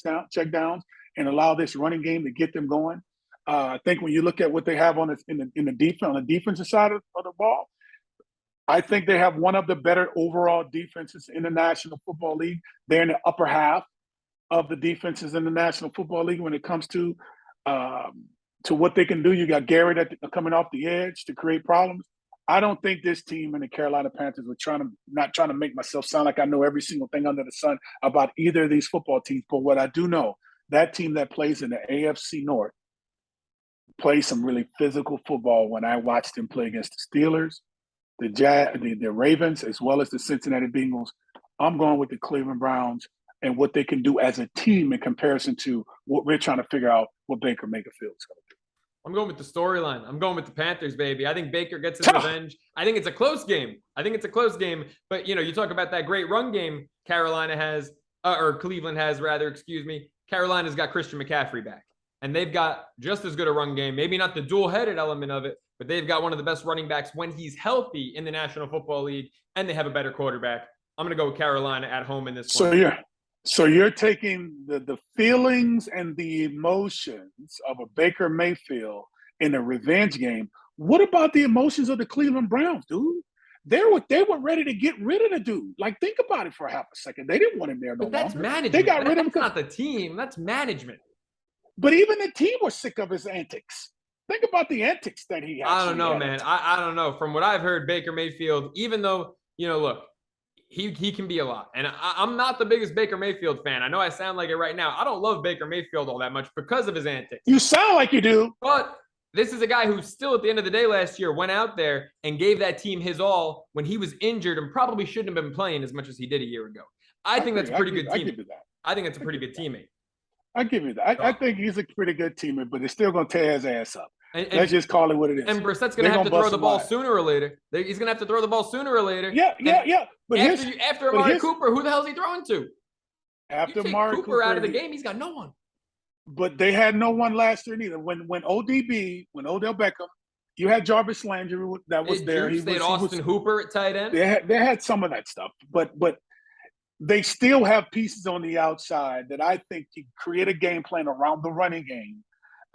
downs and allow this running game to get them going. I think when you look at what they have on the defensive side of the ball, I think they have one of the better overall defenses in the National Football League. They're in the upper half of the defenses in the National Football League when it comes to what they can do. You got Garrett coming off the edge to create problems. I don't think this team and the Carolina Panthers were not trying to make myself sound like I know every single thing under the sun about either of these football teams. But what I do know, that team that plays in the AFC North plays some really physical football. When I watched them play against the Steelers, the Ravens, as well as the Cincinnati Bengals, I'm going with the Cleveland Browns and what they can do as a team in comparison to what we're trying to figure out what Baker Mayfield is going to do. I'm going with the storyline. I'm going with the Panthers, baby. I think Baker gets his revenge. I think it's a close game. But, you talk about that great run game Carolina has, or Cleveland has, rather, excuse me. Carolina's got Christian McCaffrey back. And they've got just as good a run game. Maybe not the dual-headed element of it, but they've got one of the best running backs when he's healthy in the National Football League, and they have a better quarterback. I'm going to go with Carolina at home in this one. So you're taking the feelings and the emotions of a Baker Mayfield in a revenge game. What about the emotions of the Cleveland Browns, dude? They were ready to get rid of the dude. Like, think about it for half a second. They didn't want him there no longer. But that's management. They got rid of him. That's not the team. That's management. But even the team was sick of his antics. Think about the antics that he had. I don't know, man. I don't know. From what I've heard, Baker Mayfield, even though, look, he can be a lot. And I'm not the biggest Baker Mayfield fan. I know I sound like it right now. I don't love Baker Mayfield all that much because of his antics. You sound like you do. But this is a guy who still at the end of the day last year went out there and gave that team his all when he was injured and probably shouldn't have been playing as much as he did a year ago. I think that's a pretty good teammate. I give you that. I think it's a pretty good teammate. I give you that. I think he's a pretty good teammate, but they're still going to tear his ass up. Let's just call it what it is. And Brissett's going to have to throw the ball sooner or later. He's going to have to throw the ball sooner or later. Yeah. But after Amari Cooper, who the hell is he throwing to? After Amari Cooper out of the game, he's got no one. But they had no one last year neither. When Odell Beckham, you had Jarvis Landry that was there. They had Austin Hooper at tight end. They had some of that stuff, but they still have pieces on the outside that I think can create a game plan around the running game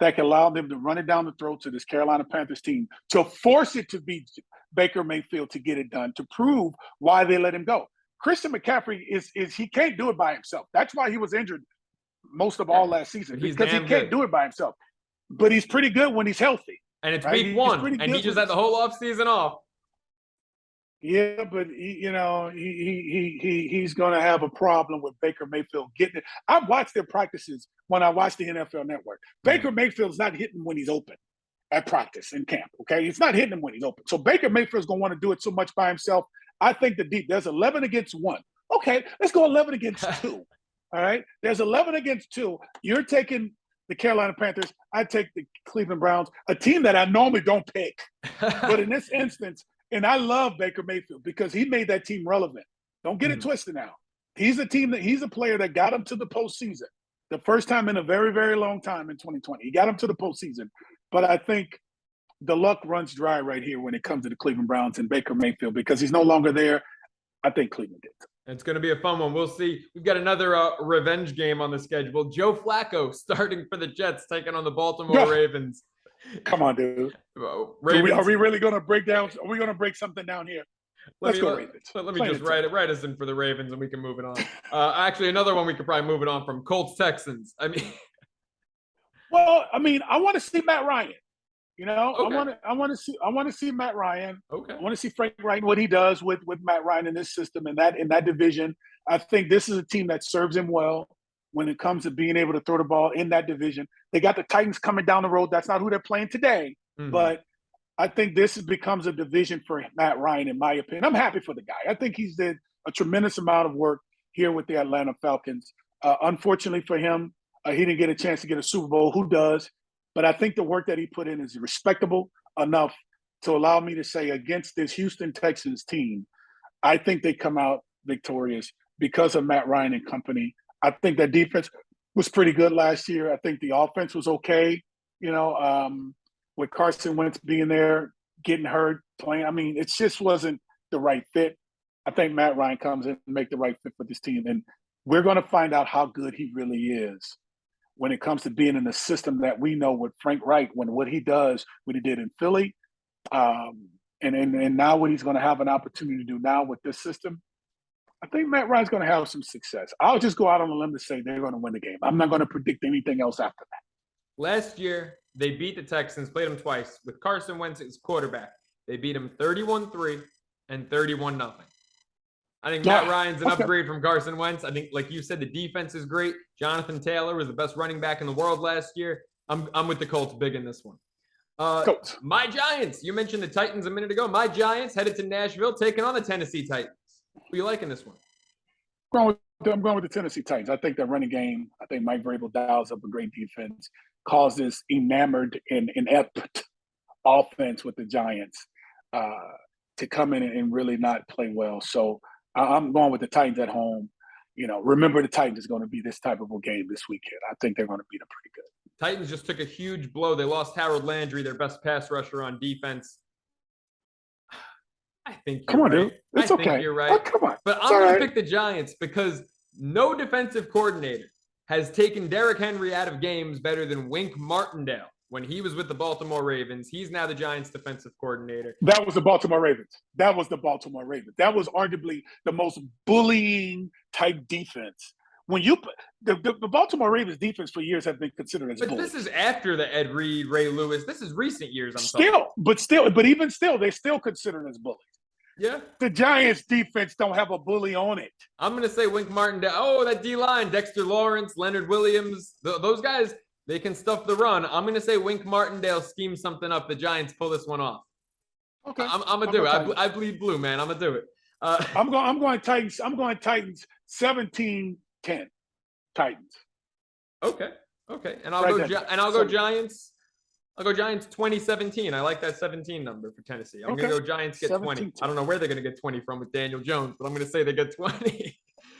that can allow them to run it down the throat to this Carolina Panthers team, to force it to be Baker Mayfield to get it done, to prove why they let him go. Christian McCaffrey is he can't do it by himself. That's why he was injured most of all last season, because he can't do it by himself. But he's pretty good when he's healthy. And it's week one, and he just had the whole offseason off. Yeah, but he's going to have a problem with Baker Mayfield getting it. I've watched their practices when I watch the NFL Network. Baker Mayfield's not hitting when he's open at practice in camp, okay? He's not hitting him when he's open. So Baker Mayfield's going to want to do it so much by himself. I think there's 11 against 1. Okay, let's go 11 against 2, all right? There's 11 against 2. You're taking the Carolina Panthers. I take the Cleveland Browns, a team that I normally don't pick. But in this instance, and I love Baker Mayfield because he made that team relevant. Don't get it twisted now. He's a player that got him to the postseason. The first time in a very, very long time in 2020. He got him to the postseason. But I think the luck runs dry right here when it comes to the Cleveland Browns and Baker Mayfield because he's no longer there. I think Cleveland gets it. It's going to be a fun one. We'll see. We've got another revenge game on the schedule. Joe Flacco starting for the Jets, taking on the Baltimore Ravens. Come on, dude. Are we really going to break down? Are we going to break something down here? Let's go Ravens. Let me just write us in for the Ravens, and we can move it on. Actually, another one we could probably move it on from Colts Texans. I want to see Matt Ryan. Okay. I want to see Matt Ryan. Okay. I want to see Frank Wright, what he does with Matt Ryan in this system and in that division. I think this is a team that serves him well when it comes to being able to throw the ball in that division. They got the Titans coming down the road. That's not who they're playing today. Mm-hmm. But I think this becomes a division for Matt Ryan, in my opinion. I'm happy for the guy. I think he's did a tremendous amount of work here with the Atlanta Falcons. Unfortunately for him, he didn't get a chance to get a Super Bowl. Who does? But I think the work that he put in is respectable enough to allow me to say against this Houston Texans team, I think they come out victorious because of Matt Ryan and company. I think that defense was pretty good last year. I think the offense was okay. with Carson Wentz being there, getting hurt, playing. I mean, it just wasn't the right fit. I think Matt Ryan comes in and make the right fit for this team. And we're going to find out how good he really is when it comes to being in the system that we know with Frank Reich, when what he does, what he did in Philly, and now what he's going to have an opportunity to do now with this system. I think Matt Ryan's going to have some success. I'll just go out on a limb to say they're going to win the game. I'm not going to predict anything else after that. Last year, they beat the Texans, played them twice, with Carson Wentz as quarterback. They beat him 31-3 and 31-0. I think Matt Ryan's an upgrade from Carson Wentz. I think, like you said, the defense is great. Jonathan Taylor was the best running back in the world last year. I'm with the Colts big in this one. Colts. My Giants. You mentioned the Titans a minute ago. My Giants headed to Nashville, taking on the Tennessee Titans. Who you like in this one? I'm going with the Tennessee Titans. I think that running game, I think Mike Vrabel dials up a great defense, calls this enamored and inept offense with the Giants to come in and really not play well. So I'm going with the Titans at home. Remember the Titans is going to be this type of a game this weekend. I think they're going to beat them pretty good. Titans just took a huge blow. They lost Harold Landry, their best pass rusher on defense. I think you're right. Dude. It's okay. I think you're right. Oh, come on. But I'm going to pick the Giants because no defensive coordinator has taken Derrick Henry out of games better than Wink Martindale. When he was with the Baltimore Ravens, he's now the Giants' defensive coordinator. That was the Baltimore Ravens. That was arguably the most bullying type defense. When the Baltimore Ravens defense for years have been considered as bullies. But this is after the Ed Reed, Ray Lewis. This is recent years. But even still, they're still considered as bullies. Yeah. The Giants defense don't have a bully on it. I'm going to say Wink Martindale. Oh, that D-line, Dexter Lawrence, Leonard Williams, those guys, they can stuff the run. I'm going to say Wink Martindale schemes something up. The Giants pull this one off. Okay. I'm going to do it. I bleed blue, man. I'm going to do it. I'm going Titans. I'm going Titans 17-10. Titans. Okay. And I'll go Giants. I'll go Giants 2017. I like that 17 number for Tennessee. I'm going to go Giants get 20. I don't know where they're going to get 20 from with Daniel Jones, but I'm going to say they get 20.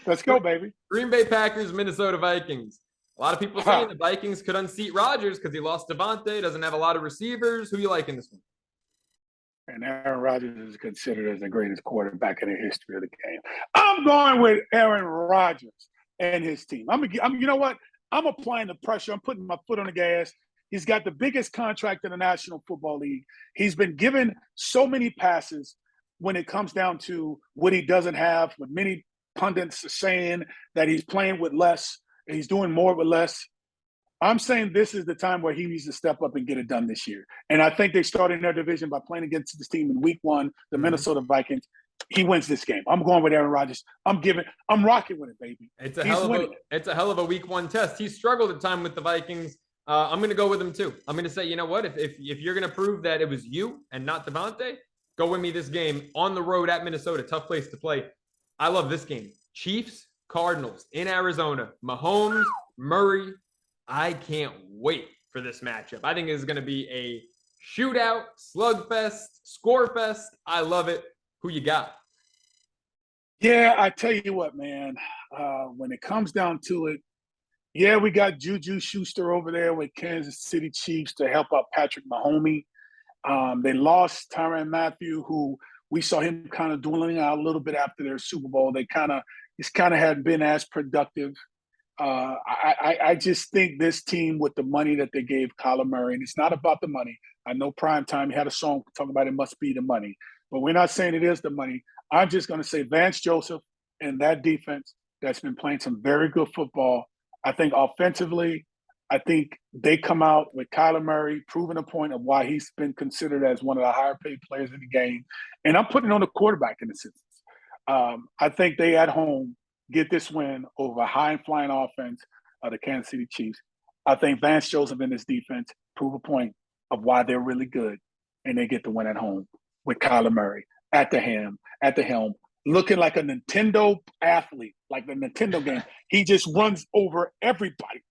Let's go, baby. Green Bay Packers, Minnesota Vikings. A lot of people saying the Vikings could unseat Rodgers because he lost Devontae, doesn't have a lot of receivers. Who you like in this one? And Aaron Rodgers is considered as the greatest quarterback in the history of the game. I'm going with Aaron Rodgers and his team. You know what? I'm applying the pressure. I'm putting my foot on the gas. He's got the biggest contract in the National Football League. He's been given so many passes when it comes down to what he doesn't have, with many pundits are saying that he's playing with less and he's doing more with less. I'm saying this is the time where he needs to step up and get it done this year. And I think they started in their division by playing against this team in week 1, the Minnesota Vikings. He wins this game. I'm going with Aaron Rodgers. I'm rocking with it, baby. It's a hell of a week 1 test. He struggled at time with the Vikings. I'm going to go with him too. I'm going to say, you know what? If you're going to prove that it was you and not Devontae, go with me this game on the road at Minnesota. Tough place to play. I love this game. Chiefs, Cardinals in Arizona. Mahomes, Murray. I can't wait for this matchup. I think it's going to be a shootout, slugfest, scorefest. I love it. Who you got? Yeah, I tell you what, man. When it comes down to it, yeah, we got Juju Schuster over there with Kansas City Chiefs to help out Patrick Mahomes. They lost Tyrann Mathieu, who we saw him kind of dwindling out a little bit after their Super Bowl. He's kind of hadn't been as productive. I just think this team, with the money that they gave Kyler Murray, and it's not about the money. I know Primetime had a song talking about it must be the money, but we're not saying it is the money. I'm just going to say Vance Joseph and that defense that's been playing some very good football. I think offensively, I think they come out with Kyler Murray proving a point of why he's been considered as one of the higher paid players in the game. And I'm putting on the quarterback in this instance. I think they at home get this win over a high and flying offense of the Kansas City Chiefs. I think Vance Joseph and his defense prove a point of why they're really good, and they get the win at home with Kyler Murray at the helm, looking like a Nintendo athlete, like the Nintendo game. He just runs over everybody.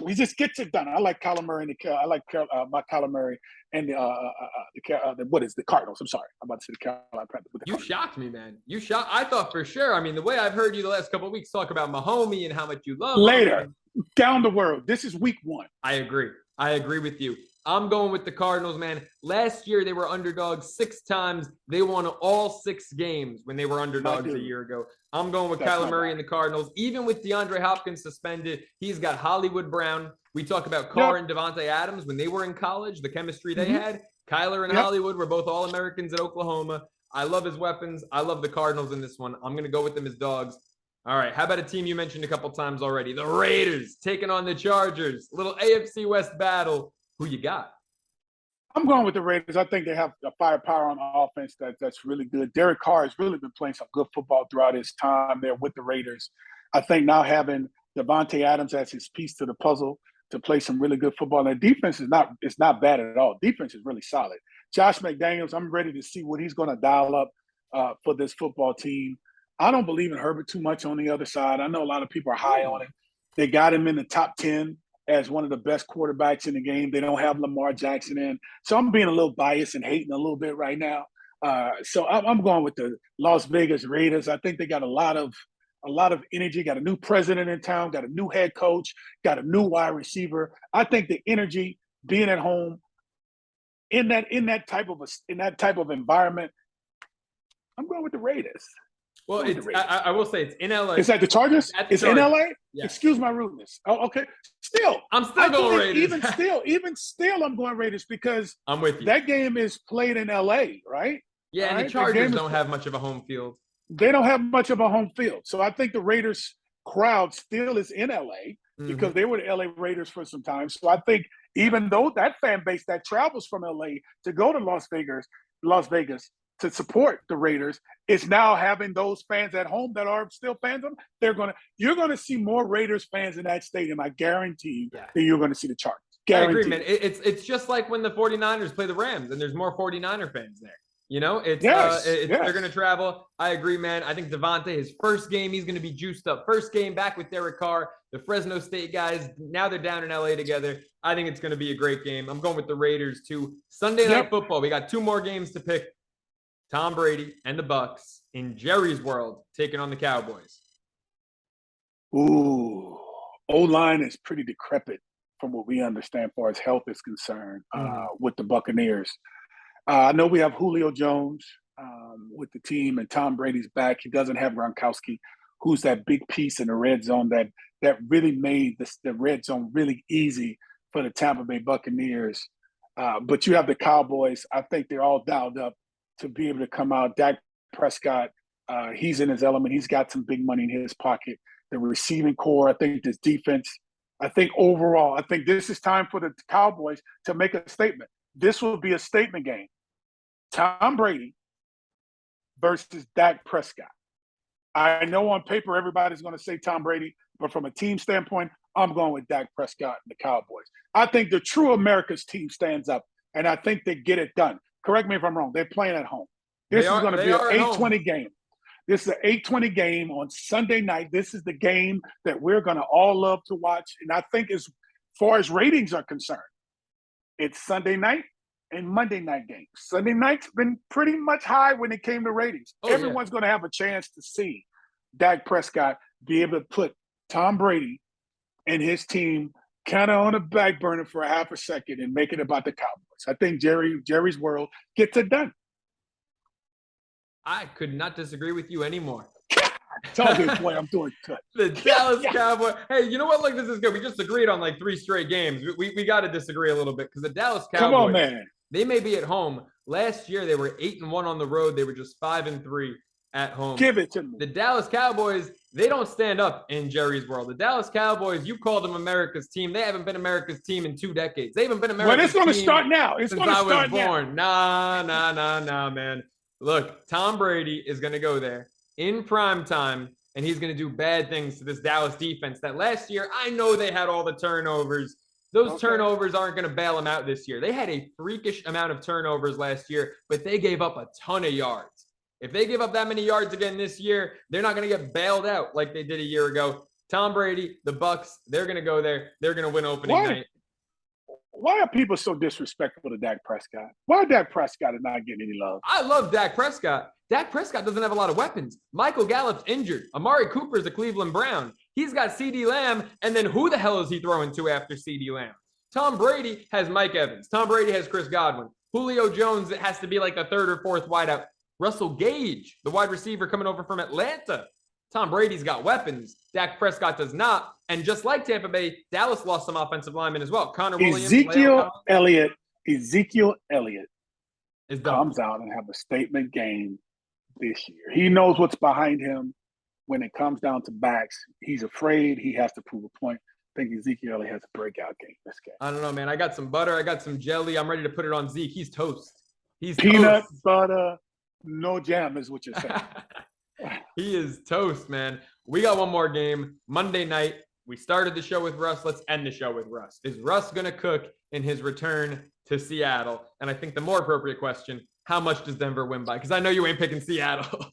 He just gets it done. I like Kyler Murray my Kyler Murray and the Cardinals. I'm sorry, I'm about to say the Carolina Panthers. You shocked me, man. I thought for sure. I mean, the way I've heard you the last couple of weeks talk about Mahomes and how much you love later him. Down the road. This is week 1. I agree. I agree with you. I'm going with the Cardinals, man. Last year, they were underdogs 6 times. They won all 6 games when they were underdogs a year ago. I'm going with Kyler Murray and the Cardinals. Even with DeAndre Hopkins suspended, he's got Hollywood Brown. We talk about Carr and Devontae Adams when they were in college, the chemistry they had. Kyler and Hollywood were both All-Americans at Oklahoma. I love his weapons. I love the Cardinals in this one. I'm going to go with them as dogs. All right, how about a team you mentioned a couple times already? The Raiders taking on the Chargers. Little AFC West battle. Who you got? I'm going with the Raiders. I think they have a firepower on offense that's really good. Derek Carr has really been playing some good football throughout his time there with the Raiders. I think now having Devontae Adams as his piece to the puzzle to play some really good football. And the defense is not bad at all. Defense is really solid. Josh McDaniels, I'm ready to see what he's going to dial up for this football team. I don't believe in Herbert too much on the other side. I know a lot of people are high on him. They got him in the top 10 as one of the best quarterbacks in the game. They don't have Lamar Jackson in. So I'm being a little biased and hating a little bit right now. So I'm going with the Las Vegas Raiders. I think they got a lot of energy, got a new president in town, got a new head coach, got a new wide receiver. I think the energy being at home in that type of environment, I'm going with the Raiders. Well, I will say it's in LA. Is that the Chargers? It's in LA? Yeah. Excuse my rudeness. Oh, okay. I'm still going Raiders. Even still, I'm going Raiders because I'm with you. That game is played in LA, right? Yeah, and the Chargers don't have much of a home field. They don't have much of a home field. So I think the Raiders crowd still is in LA because they were the LA Raiders for some time. So I think even though that fan base that travels from LA to go to Las Vegas to support the Raiders is now having those fans at home that are still fans of them. You're gonna see more Raiders fans in that stadium, I guarantee you, than you're gonna see the Chargers. Guaranteed. I agree, man. It's just like when the 49ers play the Rams and there's more 49er fans there. You know, they're going to travel. I agree, man. I think Devontae, his first game, he's going to be juiced up. First game back with Derek Carr, the Fresno State guys. Now they're down in LA together. I think it's going to be a great game. I'm going with the Raiders too. Sunday Night Football. We got 2 more games to pick. Tom Brady and the Bucks in Jerry's world taking on the Cowboys. Ooh, O-line is pretty decrepit from what we understand as far as health is concerned with the Buccaneers. I know we have Julio Jones with the team, and Tom Brady's back. He doesn't have Gronkowski, who's that big piece in the red zone that really made the red zone really easy for the Tampa Bay Buccaneers. But you have the Cowboys. I think they're all dialed up to be able to come out. Dak Prescott, he's in his element. He's got some big money in his pocket. The receiving core, I think this defense, I think overall, I think this is time for the Cowboys to make a statement. This will be a statement game. Tom Brady versus Dak Prescott. I know on paper everybody's going to say Tom Brady, but from a team standpoint, I'm going with Dak Prescott and the Cowboys. I think the true America's team stands up, and I think they get it done. Correct me if I'm wrong. They're playing at home. This is going to be an 8:20 game. This is an 8:20 game on Sunday night. This is the game that we're going to all love to watch. And I think as far as ratings are concerned, it's Sunday night and Monday night games. Sunday night's been pretty much high when it came to ratings. Everyone's going to have a chance to see Dak Prescott be able to put Tom Brady and his team kind of on the back burner for a half a second and make it about the Cowboys. I think Jerry's world gets it done. I could not disagree with you anymore. Tell me, boy, I'm doing good. The Dallas Cowboys. Hey, you know what? Like, this is good. We just agreed on like 3 straight games. We got to disagree a little bit because the Dallas Cowboys. Come on, man. They may be at home. Last year they were 8-1 on the road. They were just 5-3 at home. Give it to me. The Dallas Cowboys, they don't stand up in Jerry's world. The Dallas Cowboys, you called them America's team. They haven't been America's team in 2 decades. They haven't been America's team. Well, it's going to start now. It's going to start born. now. Nah, man. Look, Tom Brady is going to go there in prime time, and he's going to do bad things to this Dallas defense that last year, I know they had all the turnovers. Those turnovers aren't going to bail them out this year. They had a freakish amount of turnovers last year, but they gave up a ton of yards. If they give up that many yards again this year, they're not going to get bailed out like they did a year ago. Tom Brady, the Bucks, they're going to go there. They're going to win opening night. Why are people so disrespectful to Dak Prescott? Why Dak Prescott is not getting any love? I love Dak Prescott. Dak Prescott doesn't have a lot of weapons. Michael Gallup's injured. Amari Cooper's a Cleveland Brown. He's got CeeDee Lamb, and then who the hell is he throwing to after CeeDee Lamb? Tom Brady has Mike Evans. Tom Brady has Chris Godwin. Julio Jones, it has to be like the third or fourth wideout. Russell Gage, the wide receiver coming over from Atlanta. Tom Brady's got weapons. Dak Prescott does not. And just like Tampa Bay, Dallas lost some offensive linemen as well. Connor Williams. Ezekiel Elliott is comes out and have a statement game this year. He knows what's behind him when it comes down to backs. He's afraid. He has to prove a point. I think Ezekiel Elliott has a breakout game this game. I don't know, man. I got some butter. I got some jelly. I'm ready to put it on Zeke. He's toast. He's peanut toast. butter, no jam is what you're saying. He is toast, man. We got one more game Monday night. We started the show with Russ. Let's end the show with Russ. Is Russ going to cook in his return to Seattle? And I think the more appropriate question, how much does Denver win by? Because I know you ain't picking Seattle.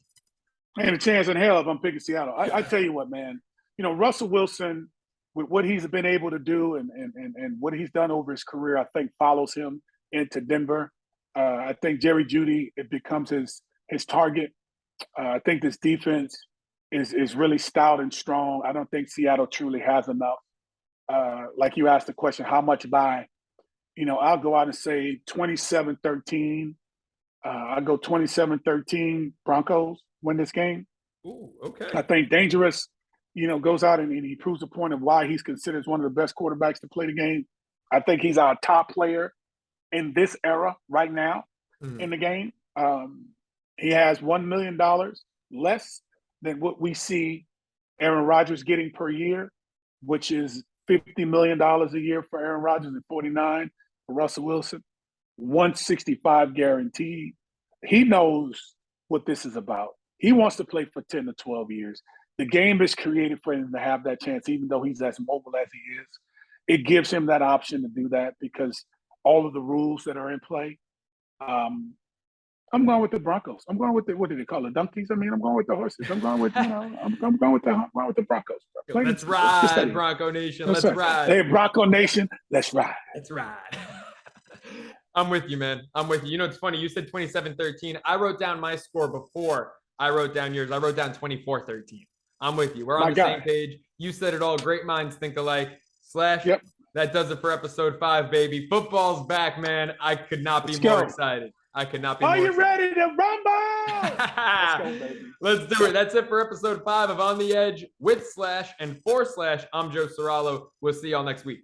Ain't a chance in hell if I'm picking Seattle. I tell you what, man. Russell Wilson, with what he's been able to do and what he's done over his career, I think follows him into Denver. I think Jerry Jeudy, it becomes his target. I think this defense is really stout and strong. I don't think Seattle truly has enough. Like you asked the question, how much by? I'll go out and say 27-13. I'll go 27-13 Broncos win this game. Ooh, okay. I think Dangerous, goes out and he proves the point of why he's considered one of the best quarterbacks to play the game. I think he's our top player in this era right now in the game. He has $1 million less than what we see Aaron Rodgers getting per year, which is $50 million a year for Aaron Rodgers and $49 for Russell Wilson. 165 guaranteed. He knows what this is about. He wants to play for 10 to 12 years. The game is created for him to have that chance, even though he's as mobile as he is. It gives him that option to do that because all of the rules that are in play. I'm going with the Broncos. I'm going with what do they call it? Donkeys? I'm going with the horses. I'm going with, I'm going with the Broncos. Let's ride, Bronco Nation. Let's ride. Hey, Bronco Nation, let's ride. Let's ride. I'm with you, man. I'm with you. It's funny. You said 27-13. I wrote down my score before I wrote down yours. I wrote down 24-13. I'm with you. We're on the same page. You said it all. Great minds think alike. Slash. Yep. That does it for episode 5, baby. Football's back, man. I could not be more excited. I could not be more excited. Are you ready to rumble? Let's go, baby. Let's do it. That's it for episode 5 of On the Edge with Slash and for Slash. I'm Joe Ceraulo. We'll see y'all next week.